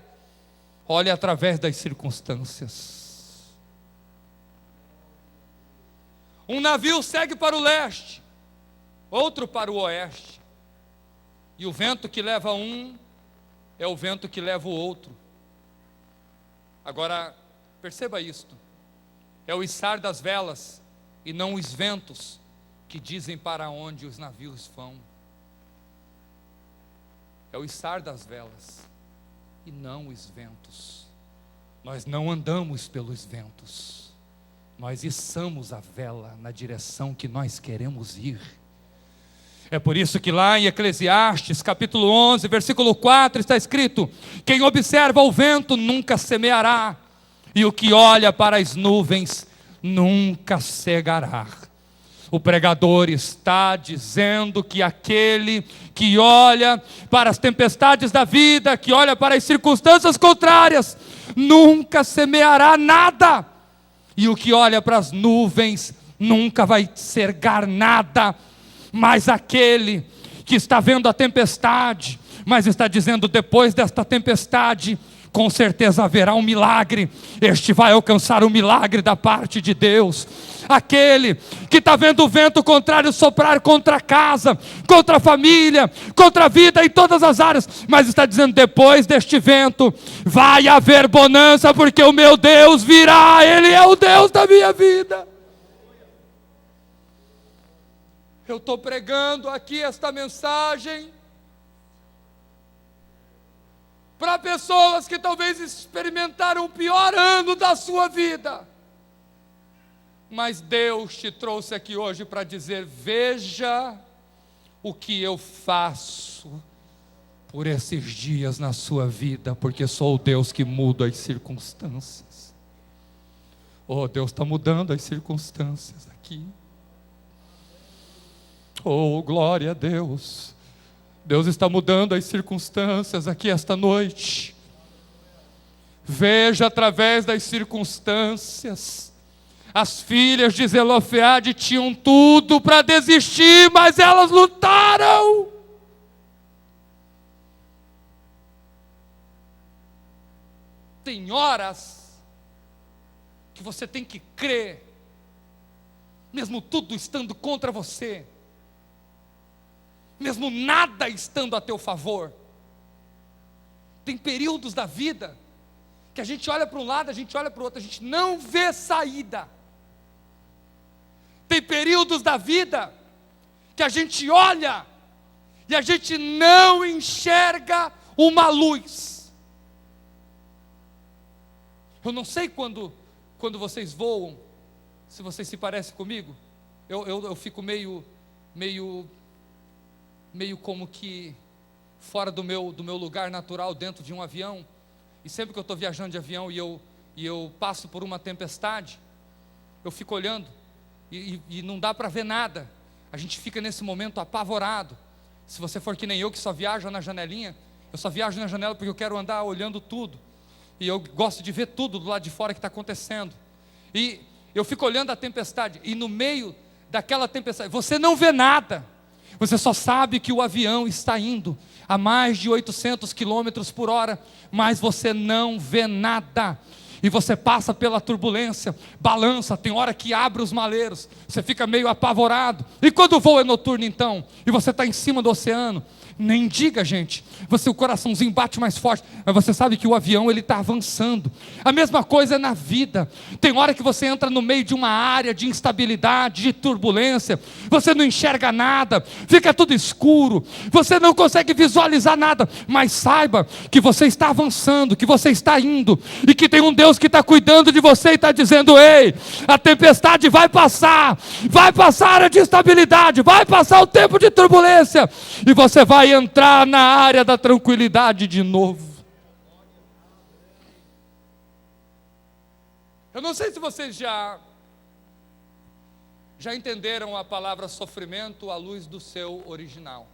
A: olhe através das circunstâncias. Um navio segue para o leste, outro para o oeste. E o vento que leva um é o vento que leva o outro. Agora, perceba isto: é o içar das velas e não os ventos que dizem para onde os navios vão. É o içar das velas e não os ventos. Nós não andamos pelos ventos, nós içamos a vela na direção que nós queremos ir. É por isso que lá em Eclesiastes, capítulo 11, versículo 4, está escrito: quem observa o vento nunca semeará, e o que olha para as nuvens nunca cegará. O pregador está dizendo que aquele que olha para as tempestades da vida, que olha para as circunstâncias contrárias, nunca semeará nada, e o que olha para as nuvens nunca vai cegar nada. Mas aquele que está vendo a tempestade, mas está dizendo: depois desta tempestade, com certeza haverá um milagre, este vai alcançar o milagre da parte de Deus. Aquele que está vendo o vento contrário soprar contra a casa, contra a família, contra a vida em todas as áreas, mas está dizendo: depois deste vento vai haver bonança, porque o meu Deus virá, Ele é o Deus da minha vida. Eu estou pregando aqui esta mensagem para pessoas que talvez experimentaram o pior ano da sua vida, mas Deus te trouxe aqui hoje para dizer: veja o que eu faço por esses dias na sua vida, porque sou o Deus que muda as circunstâncias. Oh, Deus está mudando as circunstâncias aqui. Oh, glória a Deus. Deus está mudando as circunstâncias aqui esta noite. Veja através das circunstâncias. As filhas de Zelofeade tinham tudo para desistir, mas elas lutaram. Tem horas que você tem que crer, mesmo tudo estando contra você, mesmo nada estando a teu favor. Tem períodos da vida que a gente olha para um lado, a gente olha para o outro, a gente não vê saída. Tem períodos da vida que a gente olha e a gente não enxerga uma luz. Eu não sei quando vocês voam, se vocês se parecem comigo, eu fico meio como que fora do meu lugar natural dentro de um avião. E sempre que eu estou viajando de avião e eu passo por uma tempestade, eu fico olhando e não dá para ver nada. A gente fica nesse momento apavorado. Se você for que nem eu, que só viaja na janelinha, eu só viajo na janela porque eu quero andar olhando tudo, e eu gosto de ver tudo do lado de fora que está acontecendo. E eu fico olhando a tempestade, e no meio daquela tempestade você não vê nada. Você só sabe que o avião está indo a mais de 800 quilômetros por hora, mas você não vê nada. E você passa pela turbulência, balança, tem hora que abre os maleiros, você fica meio apavorado. E quando o voo é noturno então, e você está em cima do oceano, nem diga, gente, o coraçãozinho bate mais forte, mas você sabe que o avião ele está avançando. A mesma coisa é na vida. Tem hora que você entra no meio de uma área de instabilidade, de turbulência, você não enxerga nada, fica tudo escuro, você não consegue visualizar nada, mas saiba que você está avançando, que você está indo, e que tem um Deus que está cuidando de você e está dizendo: ei, a tempestade vai passar a área de instabilidade, vai passar o tempo de turbulência, e você vai entrar na área da tranquilidade de novo. Eu não sei se vocês já entenderam a palavra sofrimento à luz do seu original.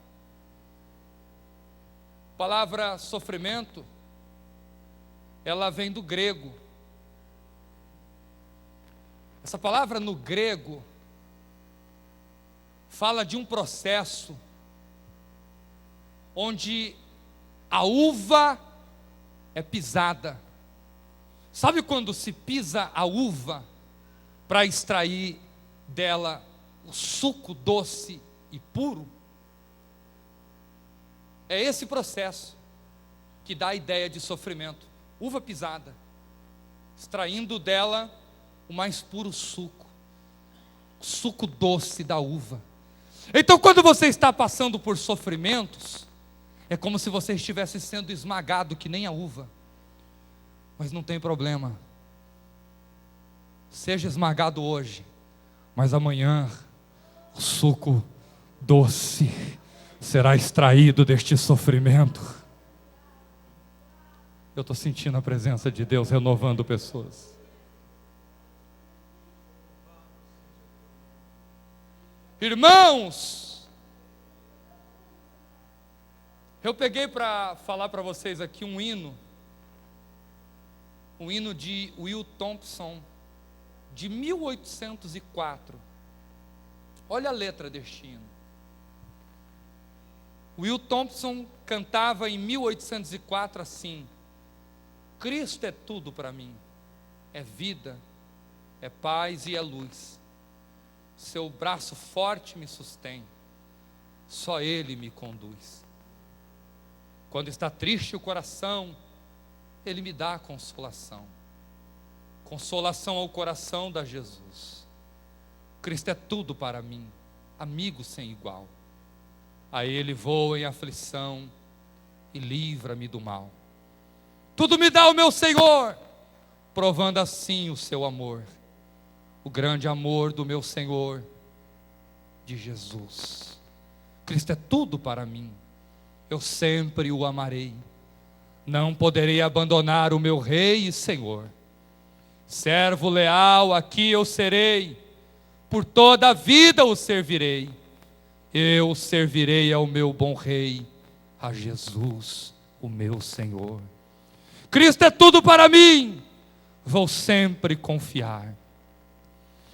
A: A palavra sofrimento, ela vem do grego. Essa palavra no grego fala de um processo onde a uva é pisada. Sabe quando se pisa a uva para extrair dela o suco doce e puro? É esse processo que dá a ideia de sofrimento. Uva pisada, extraindo dela o mais puro suco, o suco doce da uva. Então, quando você está passando por sofrimentos, é como se você estivesse sendo esmagado que nem a uva. Mas não tem problema. Seja esmagado hoje, mas amanhã o suco doce será extraído deste sofrimento. Eu estou sentindo a presença de Deus renovando pessoas. Irmãos, eu peguei para falar para vocês aqui um hino de Will Thompson, de 1804. Olha a letra deste hino. Will Thompson cantava em 1804 assim: Cristo é tudo para mim, é vida, é paz e é luz. Seu braço forte me sustém, só Ele me conduz. Quando está triste o coração, Ele me dá consolação. Consolação ao coração dá Jesus. Cristo é tudo para mim, amigo sem igual. A Ele vou em aflição e livra-me do mal. Tudo me dá o meu Senhor, provando assim o seu amor. O grande amor do meu Senhor, de Jesus. Cristo é tudo para mim, eu sempre o amarei. Não poderei abandonar o meu Rei e Senhor. Servo leal, aqui eu serei, por toda a vida o servirei. Eu servirei ao meu bom Rei, a Jesus, o meu Senhor. Cristo é tudo para mim, vou sempre confiar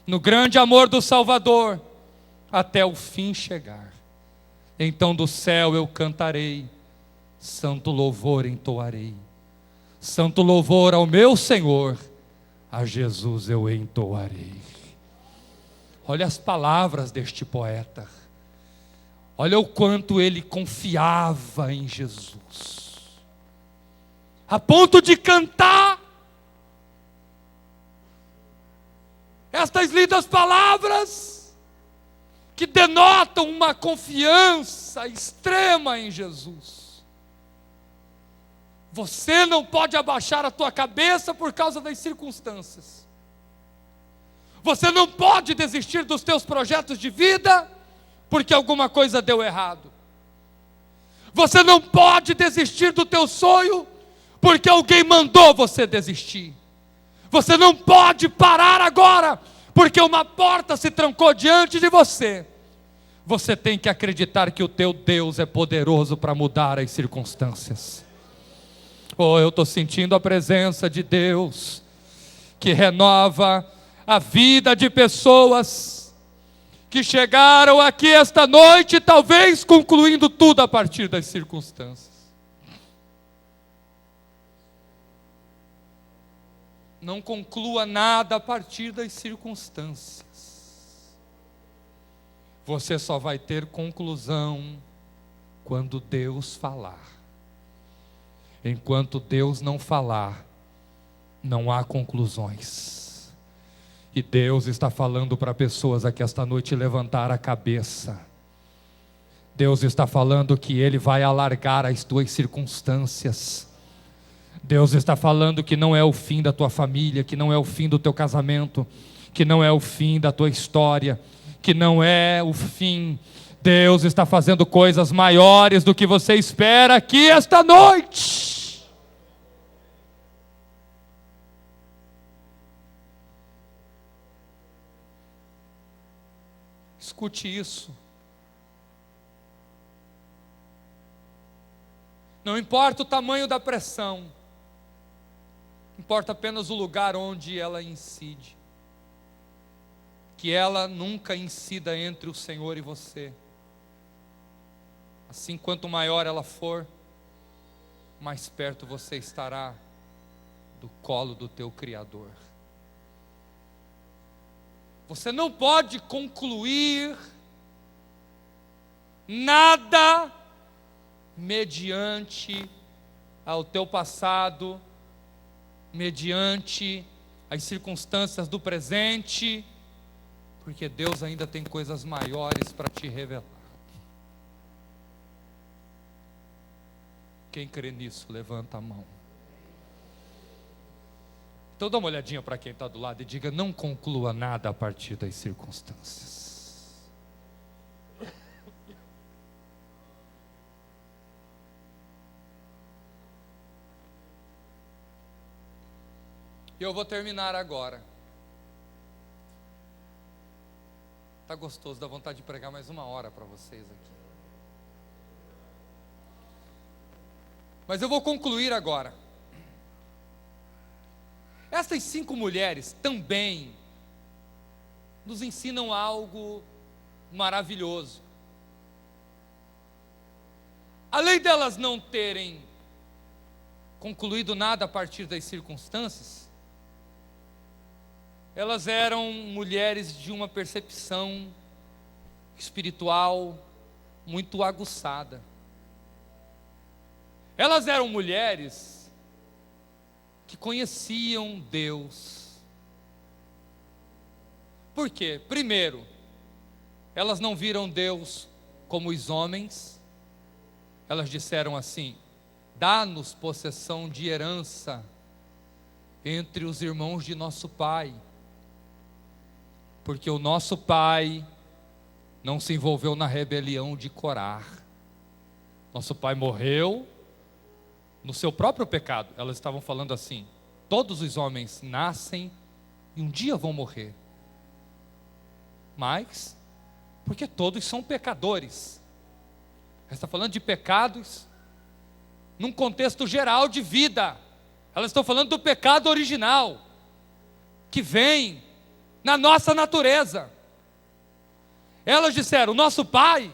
A: no grande amor do Salvador, até o fim chegar. Então do céu eu cantarei, santo louvor entoarei. Santo louvor ao meu Senhor, a Jesus eu entoarei. Olha as palavras deste poeta. Olha o quanto ele confiava em Jesus, a ponto de cantar estas lindas palavras, que denotam uma confiança extrema em Jesus. Você não pode abaixar a tua cabeça por causa das circunstâncias. Você não pode desistir dos teus projetos de vida, porque alguma coisa deu errado. Você não pode desistir do teu sonho, porque alguém mandou você desistir. Você não pode parar agora, porque uma porta se trancou diante de você. Você tem que acreditar que o teu Deus é poderoso para mudar as circunstâncias. Oh, eu estou sentindo a presença de Deus, que renova a vida de pessoas que chegaram aqui esta noite, talvez concluindo tudo a partir das circunstâncias. Não conclua nada a partir das circunstâncias. Você só vai ter conclusão quando Deus falar. Enquanto Deus não falar, não há conclusões. E Deus está falando para pessoas aqui esta noite levantar a cabeça. Deus está falando que Ele vai alargar as tuas circunstâncias. Deus está falando que não é o fim da tua família, que não é o fim do teu casamento, que não é o fim da tua história, que não é o fim. Deus está fazendo coisas maiores do que você espera aqui esta noite. Escute isso. Não importa o tamanho da pressão, importa apenas o lugar onde ela incide. Que ela nunca incida entre o Senhor e você. Assim, quanto maior ela for, mais perto você estará do colo do teu Criador. Você não pode concluir nada mediante ao teu passado, mediante as circunstâncias do presente, porque Deus ainda tem coisas maiores para te revelar. Quem crê nisso, levanta a mão. Então dá uma olhadinha para quem está do lado e diga: não conclua nada a partir das circunstâncias. E eu vou terminar agora. Está gostoso, dá vontade de pregar mais 1 hora para vocês aqui. Mas eu vou concluir agora. Essas 5 mulheres também nos ensinam algo maravilhoso. Além delas não terem concluído nada a partir das circunstâncias, elas eram mulheres de uma percepção espiritual muito aguçada. Elas eram mulheres que conheciam Deus. Por quê? Primeiro, elas não viram Deus como os homens. Elas disseram assim: dá-nos possessão de herança entre os irmãos de nosso pai, porque o nosso pai não se envolveu na rebelião de Corá. Nosso pai morreu no seu próprio pecado. Elas estavam falando assim: todos os homens nascem e um dia vão morrer, mas porque todos são pecadores. Ela está falando de pecados num contexto geral de vida. Elas estão falando do pecado original que vem na nossa natureza. Elas disseram: nosso pai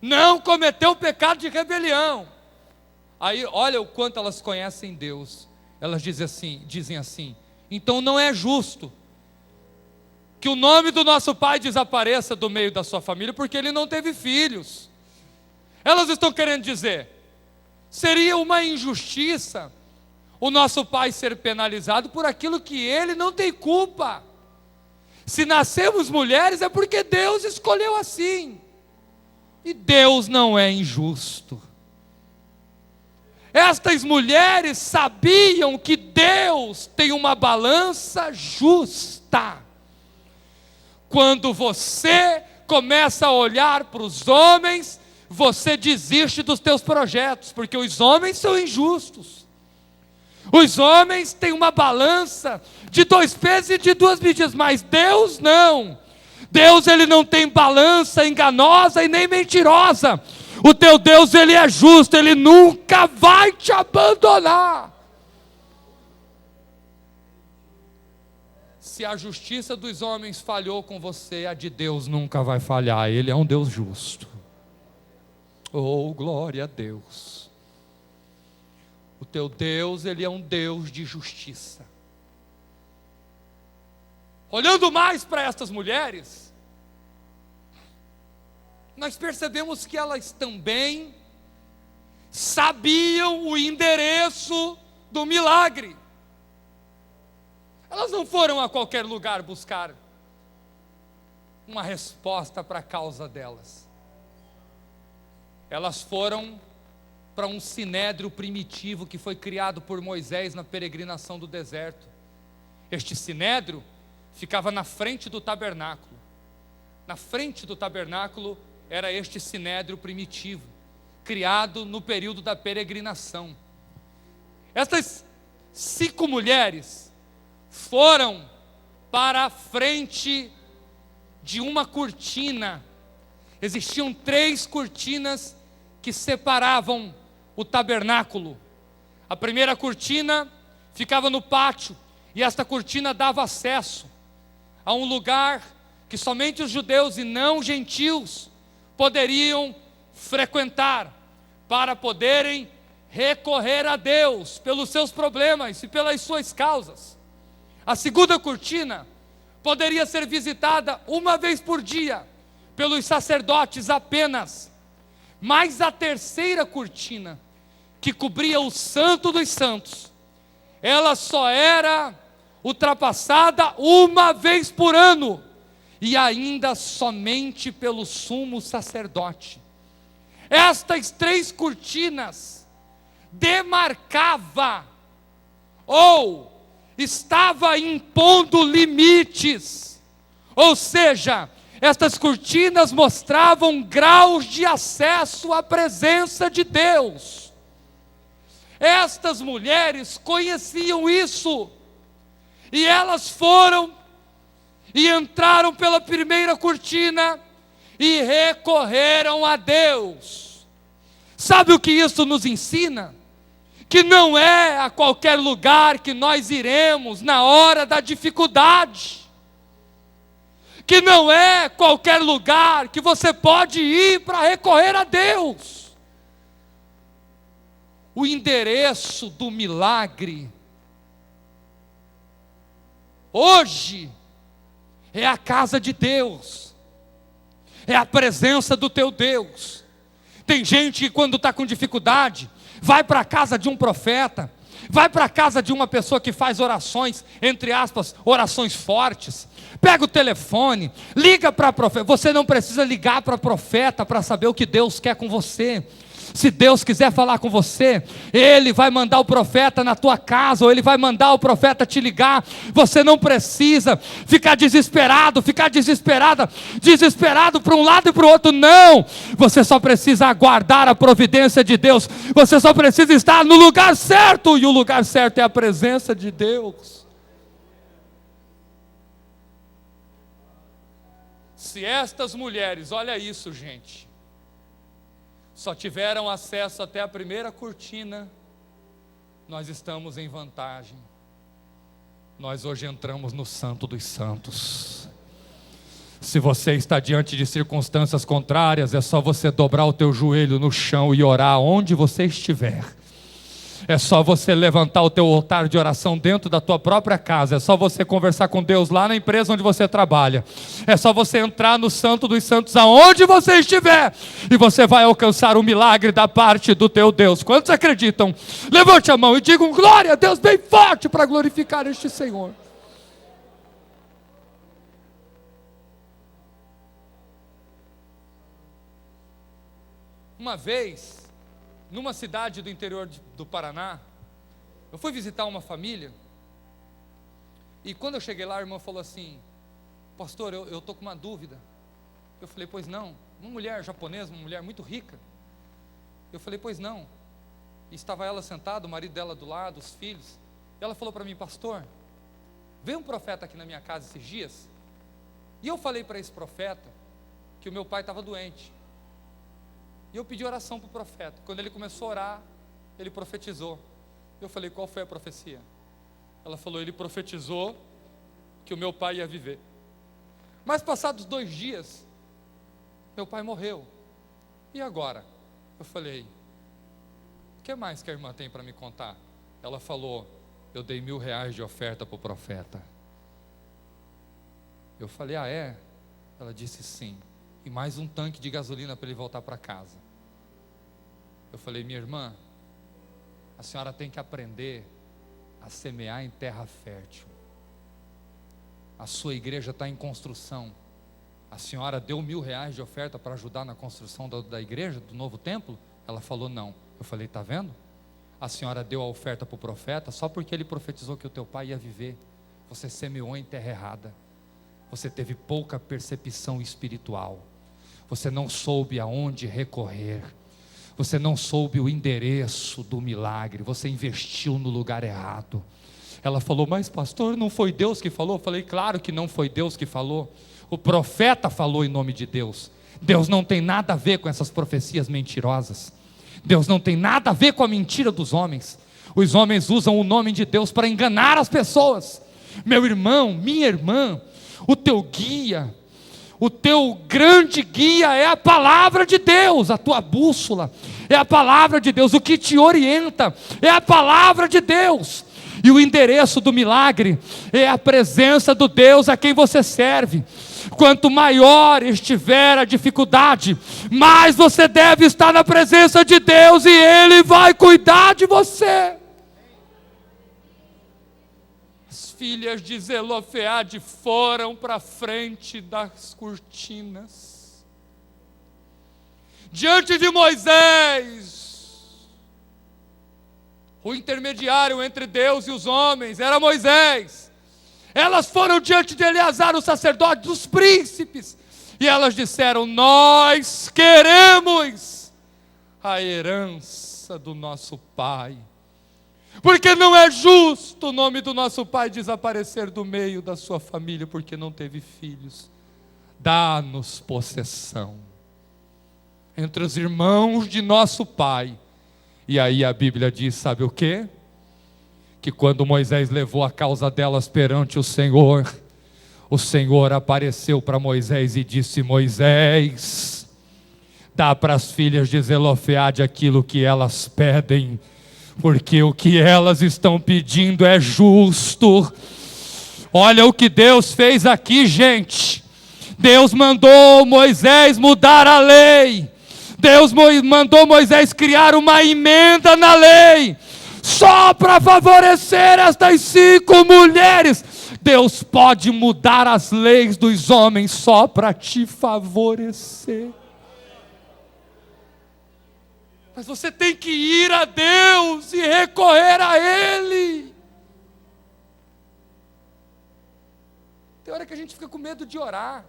A: não cometeu pecado de rebelião. Aí olha o quanto elas conhecem Deus. Elas dizem assim: então não é justo que o nome do nosso pai desapareça do meio da sua família, porque ele não teve filhos. Elas estão querendo dizer: seria uma injustiça o nosso pai ser penalizado por aquilo que ele não tem culpa. Se nascemos mulheres é porque Deus escolheu assim, e Deus não é injusto. Estas mulheres sabiam que Deus tem uma balança justa. Quando você começa a olhar para os homens, você desiste dos teus projetos, porque os homens são injustos. Os homens têm uma balança de 2 pesos e de 2 medidas, mas Deus não. Deus, ele não tem balança enganosa e nem mentirosa. O teu Deus, ele é justo, ele nunca vai te abandonar. Se a justiça dos homens falhou com você, a de Deus nunca vai falhar. Ele é um Deus justo. Oh, glória a Deus. O teu Deus, ele é um Deus de justiça. Olhando mais para estas mulheres, nós percebemos que elas também sabiam o endereço do milagre. Elas não foram a qualquer lugar buscar uma resposta para a causa delas. Elas foram para um sinédrio primitivo que foi criado por Moisés na peregrinação do deserto. Este sinédrio ficava na frente do tabernáculo. Na frente do tabernáculo era este sinédrio primitivo, criado no período da peregrinação. Estas 5 mulheres foram para a frente de uma cortina. Existiam 3 cortinas que separavam o tabernáculo. A primeira cortina ficava no pátio, e esta cortina dava acesso a um lugar que somente os judeus e não gentios poderiam frequentar, para poderem recorrer a Deus pelos seus problemas e pelas suas causas. A segunda cortina poderia ser visitada 1 vez por dia pelos sacerdotes apenas, Mas a terceira cortina, que cobria o Santo dos Santos, ela só era ultrapassada uma vez por ano, e ainda somente pelo sumo sacerdote. Estas 3 cortinas demarcava ou estava impondo limites, ou seja, estas cortinas mostravam graus de acesso à presença de Deus. Estas mulheres conheciam isso, e elas foram e entraram pela primeira cortina e recorreram a Deus. Sabe o que isso nos ensina? Que não é a qualquer lugar que nós iremos na hora da dificuldade, que não é qualquer lugar que você pode ir para recorrer a Deus. O endereço do milagre hoje é a casa de Deus, é a presença do teu Deus. Tem gente que quando está com dificuldade, vai para a casa de um profeta, vai para a casa de uma pessoa que faz orações, entre aspas, orações fortes. Pega o telefone, liga para profeta. Você não precisa ligar para profeta para saber o que Deus quer com você. Se Deus quiser falar com você, Ele vai mandar o profeta na tua casa, ou Ele vai mandar o profeta te ligar. Você não precisa ficar desesperado, desesperado para um lado e para o outro. Não, você só precisa aguardar a providência de Deus. Você só precisa estar no lugar certo, e o lugar certo é a presença de Deus. Se estas mulheres, olha isso, gente, só tiveram acesso até a primeira cortina, nós estamos em vantagem. Nós hoje entramos no Santo dos Santos. Se você está diante de circunstâncias contrárias, é só você dobrar o teu joelho no chão e orar onde você estiver. É só você levantar o teu altar de oração dentro da tua própria casa. É só você conversar com Deus lá na empresa onde você trabalha. É só você entrar no Santo dos Santos aonde você estiver, e você vai alcançar o milagre da parte do teu Deus. Quantos acreditam? Levante a mão e digam glória a Deus bem forte para glorificar este Senhor. Uma vez, numa cidade do interior do Paraná, eu fui visitar uma família, e quando eu cheguei lá, a irmã falou assim: pastor, eu estou com uma dúvida. Eu falei, pois não. Uma mulher japonesa, uma mulher muito rica. Eu falei, pois não. E estava ela sentada, o marido dela do lado, os filhos. E ela falou para mim, pastor, veio um profeta aqui na minha casa esses dias, e eu falei para esse profeta que o meu pai estava doente. E eu pedi oração para o profeta. Quando ele começou a orar, ele profetizou. Eu falei, qual foi a profecia? Ela falou, ele profetizou que o meu pai ia viver. Mas passados 2 dias, meu pai morreu. E agora? Eu falei, o que mais que a irmã tem para me contar? Ela falou, eu dei R$1.000 de oferta para o profeta. Eu falei, ah é? Ela disse sim. E mais um tanque de gasolina para ele voltar para casa. Eu falei, minha irmã, a senhora tem que aprender a semear em terra fértil. A sua igreja está em construção. A senhora deu R$1.000 de oferta para ajudar na construção da igreja, do novo templo? Ela falou não. Eu falei, está vendo? A senhora deu a oferta para o profeta só porque ele profetizou que o teu pai ia viver. Você semeou em terra errada. Você teve pouca percepção espiritual. Você não soube aonde recorrer. Você não soube o endereço do milagre. Você investiu no lugar errado. Ela falou, mas pastor, não foi Deus que falou? Eu falei, claro que não foi Deus que falou. O profeta falou em nome de Deus. Deus não tem nada a ver com essas profecias mentirosas. Deus não tem nada a ver com a mentira dos homens. Os homens usam o nome de Deus para enganar as pessoas. Meu irmão, minha irmã, o teu guia, o teu grande guia é a palavra de Deus. A tua bússola é a palavra de Deus. O que te orienta é a palavra de Deus. E o endereço do milagre é a presença do Deus a quem você serve. quanto maior estiver a dificuldade, mais você deve estar na presença de Deus e Ele vai cuidar de você. As filhas de Zelofeade foram para frente das cortinas, diante de Moisés. O intermediário entre Deus e os homens era Moisés. Elas foram diante de Eleazar, o sacerdote, dos príncipes, e elas disseram: nós queremos a herança do nosso pai, porque não é justo o nome do nosso pai desaparecer do meio da sua família, porque não teve filhos. Dá-nos possessão entre os irmãos de nosso pai. E aí a Bíblia diz, sabe o quê? Que quando Moisés levou a causa delas perante o Senhor apareceu para Moisés e disse: Moisés, dá para as filhas de Zelofeade aquilo que elas pedem, porque o que elas estão pedindo é justo. Olha o que Deus fez aqui, gente. Deus mandou Moisés mudar a lei. Deus mandou Moisés criar uma emenda na lei, só para favorecer estas 5 mulheres. Deus pode mudar as leis dos homens só para te favorecer. Mas você tem que ir a Deus e recorrer a Ele. Tem hora que a gente fica com medo de orar.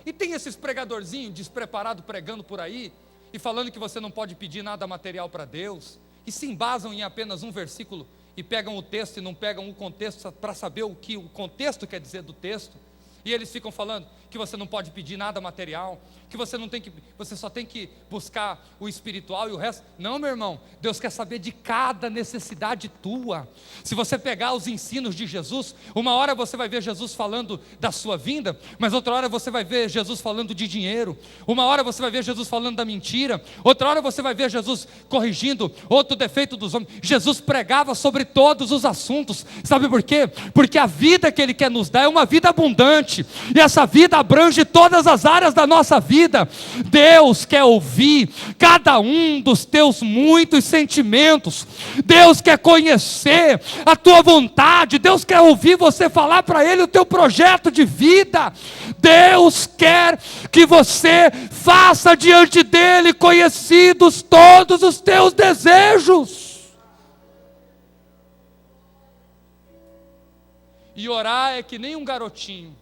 A: E tem esses pregadorzinhos despreparados pregando por aí e falando que você não pode pedir nada material para Deus, e se embasam em apenas um versículo e pegam o texto e não pegam o contexto para saber o que o contexto quer dizer do texto. E eles ficam falando que você não pode pedir nada material, que você não tem que, você só tem que buscar o espiritual e o resto. Não, meu irmão, Deus quer saber de cada necessidade tua. Se você pegar os ensinos de Jesus, uma hora você vai ver Jesus falando da sua vinda, mas outra hora você vai ver Jesus falando de dinheiro. Uma hora você vai ver Jesus falando da mentira, outra hora você vai ver Jesus corrigindo outro defeito dos homens. Jesus pregava sobre todos os assuntos. Sabe por quê? Porque a vida que Ele quer nos dar é uma vida abundante. E essa vida abrange todas as áreas da nossa vida. Deus quer ouvir cada um dos teus muitos sentimentos. Deus quer conhecer a tua vontade. Deus quer ouvir você falar para Ele o teu projeto de vida. Deus quer que você faça diante dEle conhecidos todos os teus desejos. E orar é que nem um garotinho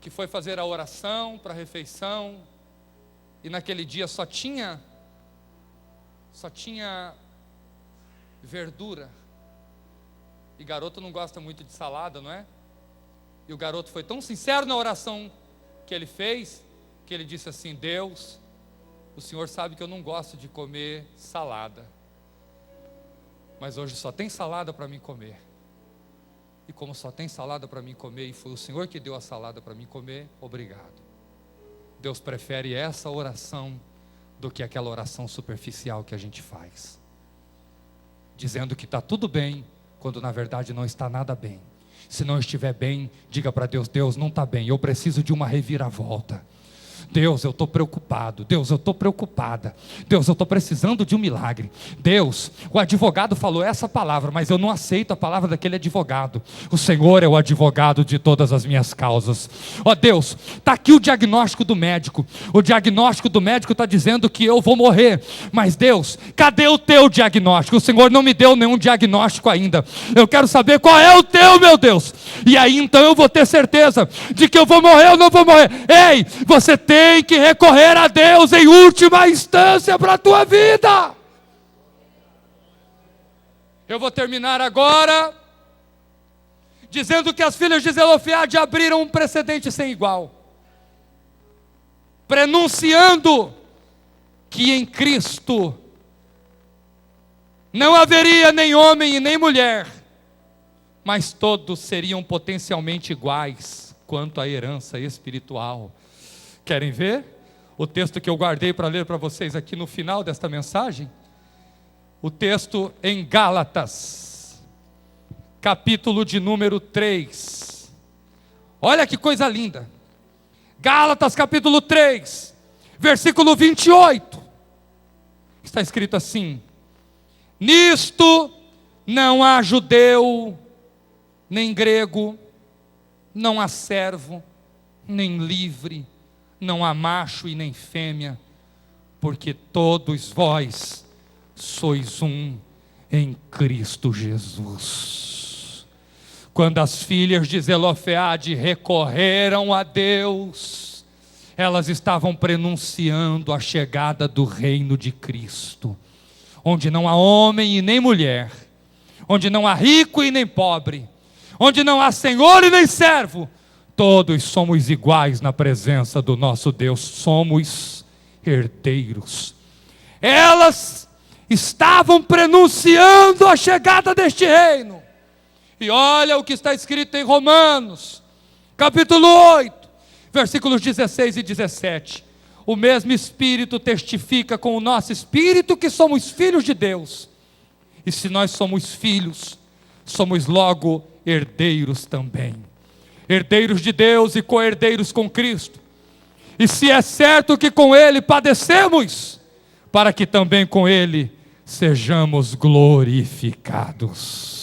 A: que foi fazer a oração para a refeição, e naquele dia só tinha verdura, e garoto não gosta muito de salada, não é? E o garoto foi tão sincero na oração que ele fez, que ele disse assim: Deus, o Senhor sabe que eu não gosto de comer salada, mas hoje só tem salada para mim comer. E como só tem salada para mim comer, e foi o Senhor que deu a salada para mim comer, obrigado. Deus prefere essa oração do que aquela oração superficial que a gente faz, dizendo que está tudo bem, quando na verdade não está nada bem. Se não estiver bem, diga para Deus: Deus, não está bem, eu preciso de uma reviravolta. Deus, eu estou preocupado. Deus, eu estou preocupada. Deus, eu estou precisando de um milagre. Deus, o advogado falou essa palavra, mas eu não aceito a palavra daquele advogado. O Senhor é o advogado de todas as minhas causas. Ó Deus, está aqui o diagnóstico do médico. O diagnóstico do médico está dizendo que eu vou morrer. Mas Deus, cadê o teu diagnóstico? O Senhor não me deu nenhum diagnóstico ainda. Eu quero saber qual é o teu, meu Deus. E aí então eu vou ter certeza de que eu vou morrer ou não vou morrer. Ei, você tem que recorrer a Deus em última instância para a tua vida. Eu vou terminar agora dizendo que as filhas de Zelofeade abriram um precedente sem igual, prenunciando que em Cristo não haveria nem homem e nem mulher, mas todos seriam potencialmente iguais quanto à herança espiritual. Querem ver o texto que eu guardei para ler para vocês aqui no final desta mensagem? O texto em Gálatas, capítulo de número 3. Olha que coisa linda. Gálatas capítulo 3, versículo 28. Está escrito assim: nisto não há judeu, nem grego, não há servo, nem livre, não há macho e nem fêmea, porque todos vós sois um em Cristo Jesus. Quando as filhas de Zelofeade recorreram a Deus, elas estavam prenunciando a chegada do reino de Cristo, onde não há homem e nem mulher, onde não há rico e nem pobre, onde não há senhor e nem servo, todos somos iguais na presença do nosso Deus, somos herdeiros. Elas estavam prenunciando a chegada deste reino. E olha o que está escrito em Romanos, capítulo 8, versículos 16 e 17. O mesmo Espírito testifica com o nosso Espírito que somos filhos de Deus. E se nós somos filhos, somos logo herdeiros também. Herdeiros de Deus e co-herdeiros com Cristo. E se é certo que com Ele padecemos, para que também com Ele sejamos glorificados.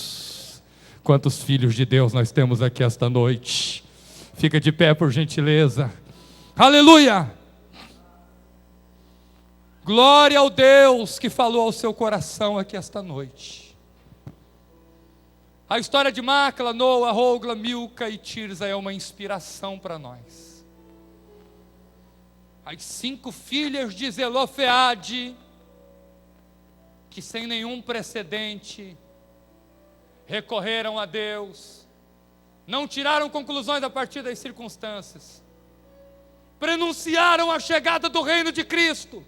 A: Quantos filhos de Deus nós temos aqui esta noite? Fica de pé por gentileza. Aleluia! Glória ao Deus que falou ao seu coração aqui esta noite. A história de Macla, Noa, Hogla, Milca e Tirza é uma inspiração para nós. As 5 filhas de Zelofeade, que sem nenhum precedente recorreram a Deus, não tiraram conclusões a partir das circunstâncias, prenunciaram a chegada do reino de Cristo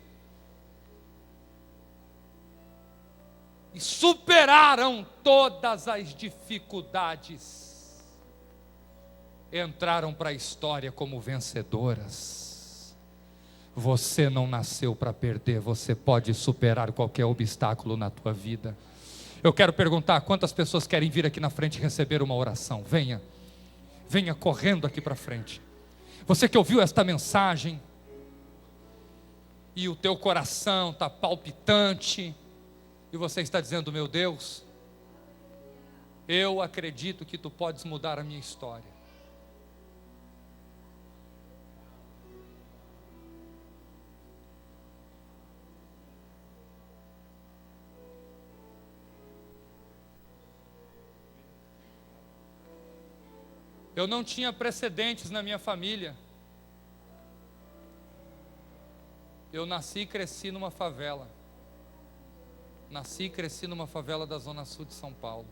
A: e superaram todas as dificuldades, entraram para a história como vencedoras. Você não nasceu para perder, você pode superar qualquer obstáculo na tua vida. Eu quero perguntar, quantas pessoas querem vir aqui na frente receber uma oração? Venha, venha correndo aqui para frente. Você que ouviu esta mensagem e o teu coração está palpitante, e você está dizendo: meu Deus, eu acredito que tu podes mudar a minha história. Eu não tinha precedentes na minha família. Eu nasci e cresci numa favela. Nasci e cresci numa favela da zona sul de São Paulo.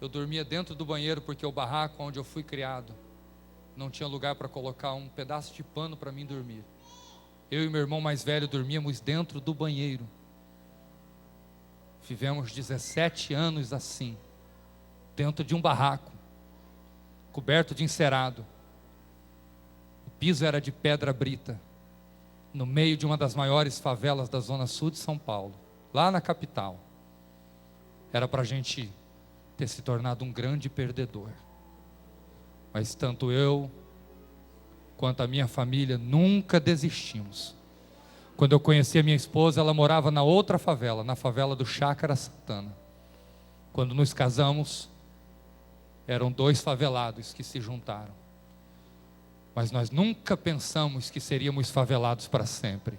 A: Eu dormia dentro do banheiro porque o barraco onde eu fui criado não tinha lugar para colocar um pedaço de pano para mim dormir. Eu e meu irmão mais velho dormíamos dentro do banheiro. Vivemos 17 anos assim, dentro de um barraco, coberto de encerado. O piso era de pedra brita, no meio de uma das maiores favelas da zona sul de São Paulo, lá na capital. Era para a gente ter se tornado um grande perdedor. Mas tanto eu quanto a minha família nunca desistimos. Quando eu conheci a minha esposa, ela morava na outra favela, na favela do Chácara Santana. Quando nos casamos, eram 2 favelados que se juntaram. Mas nós nunca pensamos que seríamos favelados para sempre.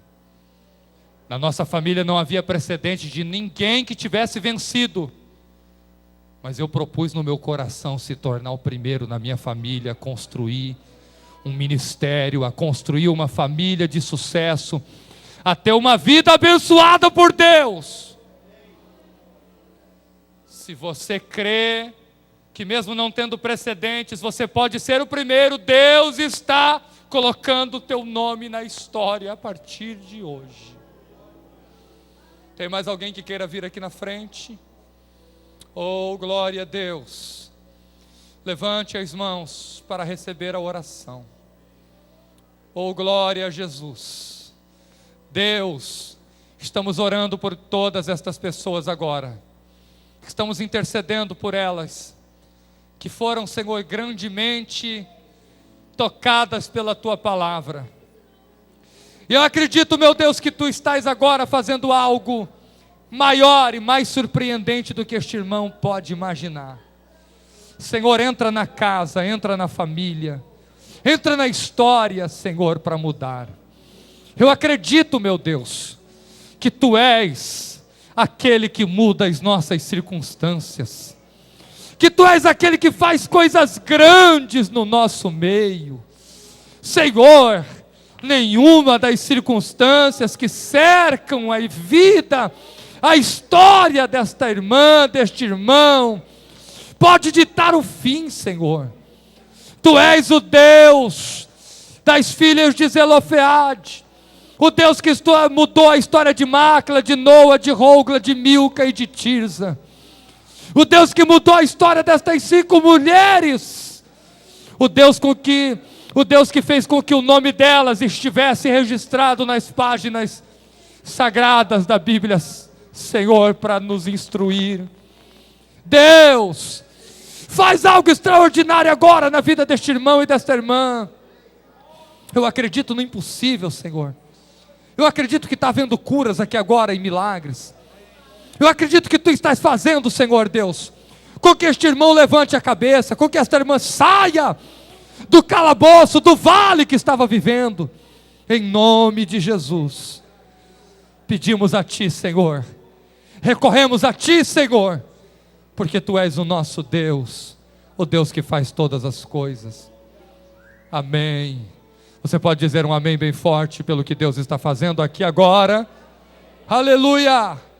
A: Na nossa família não havia precedente de ninguém que tivesse vencido. Mas eu propus no meu coração se tornar o primeiro na minha família, a construir um ministério, a construir uma família de sucesso, a ter uma vida abençoada por Deus. Se você crê que mesmo não tendo precedentes, você pode ser o primeiro, Deus está colocando o teu nome na história a partir de hoje. Tem mais alguém que queira vir aqui na frente? Oh, glória a Deus. Levante as mãos para receber a oração. Oh, glória a Jesus. Deus, estamos orando por todas estas pessoas agora. Estamos intercedendo por elas, que foram, Senhor, grandemente tocadas pela Tua palavra. E eu acredito, meu Deus, que Tu estás agora fazendo algo maior e mais surpreendente do que este irmão pode imaginar. Senhor, entra na casa, entra na família, entra na história, Senhor, para mudar. Eu acredito, meu Deus, que Tu és aquele que muda as nossas circunstâncias, que Tu és aquele que faz coisas grandes no nosso meio. Senhor, nenhuma das circunstâncias que cercam a vida, a história desta irmã, deste irmão, pode ditar o fim, Senhor. Tu és o Deus das filhas de Zelofeade, o Deus que mudou a história de Macla, de Noa, de Hogla, de Milca e de Tirza, o Deus que mudou a história destas 5 mulheres, o Deus que fez com que o nome delas estivesse registrado nas páginas sagradas da Bíblia, Senhor, para nos instruir. Deus, faz algo extraordinário agora na vida deste irmão e desta irmã. Eu acredito no impossível, Senhor. Eu acredito que está havendo curas aqui agora e milagres. Eu acredito que Tu estás fazendo, Senhor Deus, com que este irmão levante a cabeça, com que esta irmã saia do calabouço, do vale que estava vivendo. Em nome de Jesus, pedimos a Ti, Senhor, recorremos a Ti, Senhor, porque Tu és o nosso Deus, o Deus que faz todas as coisas. Amém. Você pode dizer um amém bem forte pelo que Deus está fazendo aqui agora? Aleluia!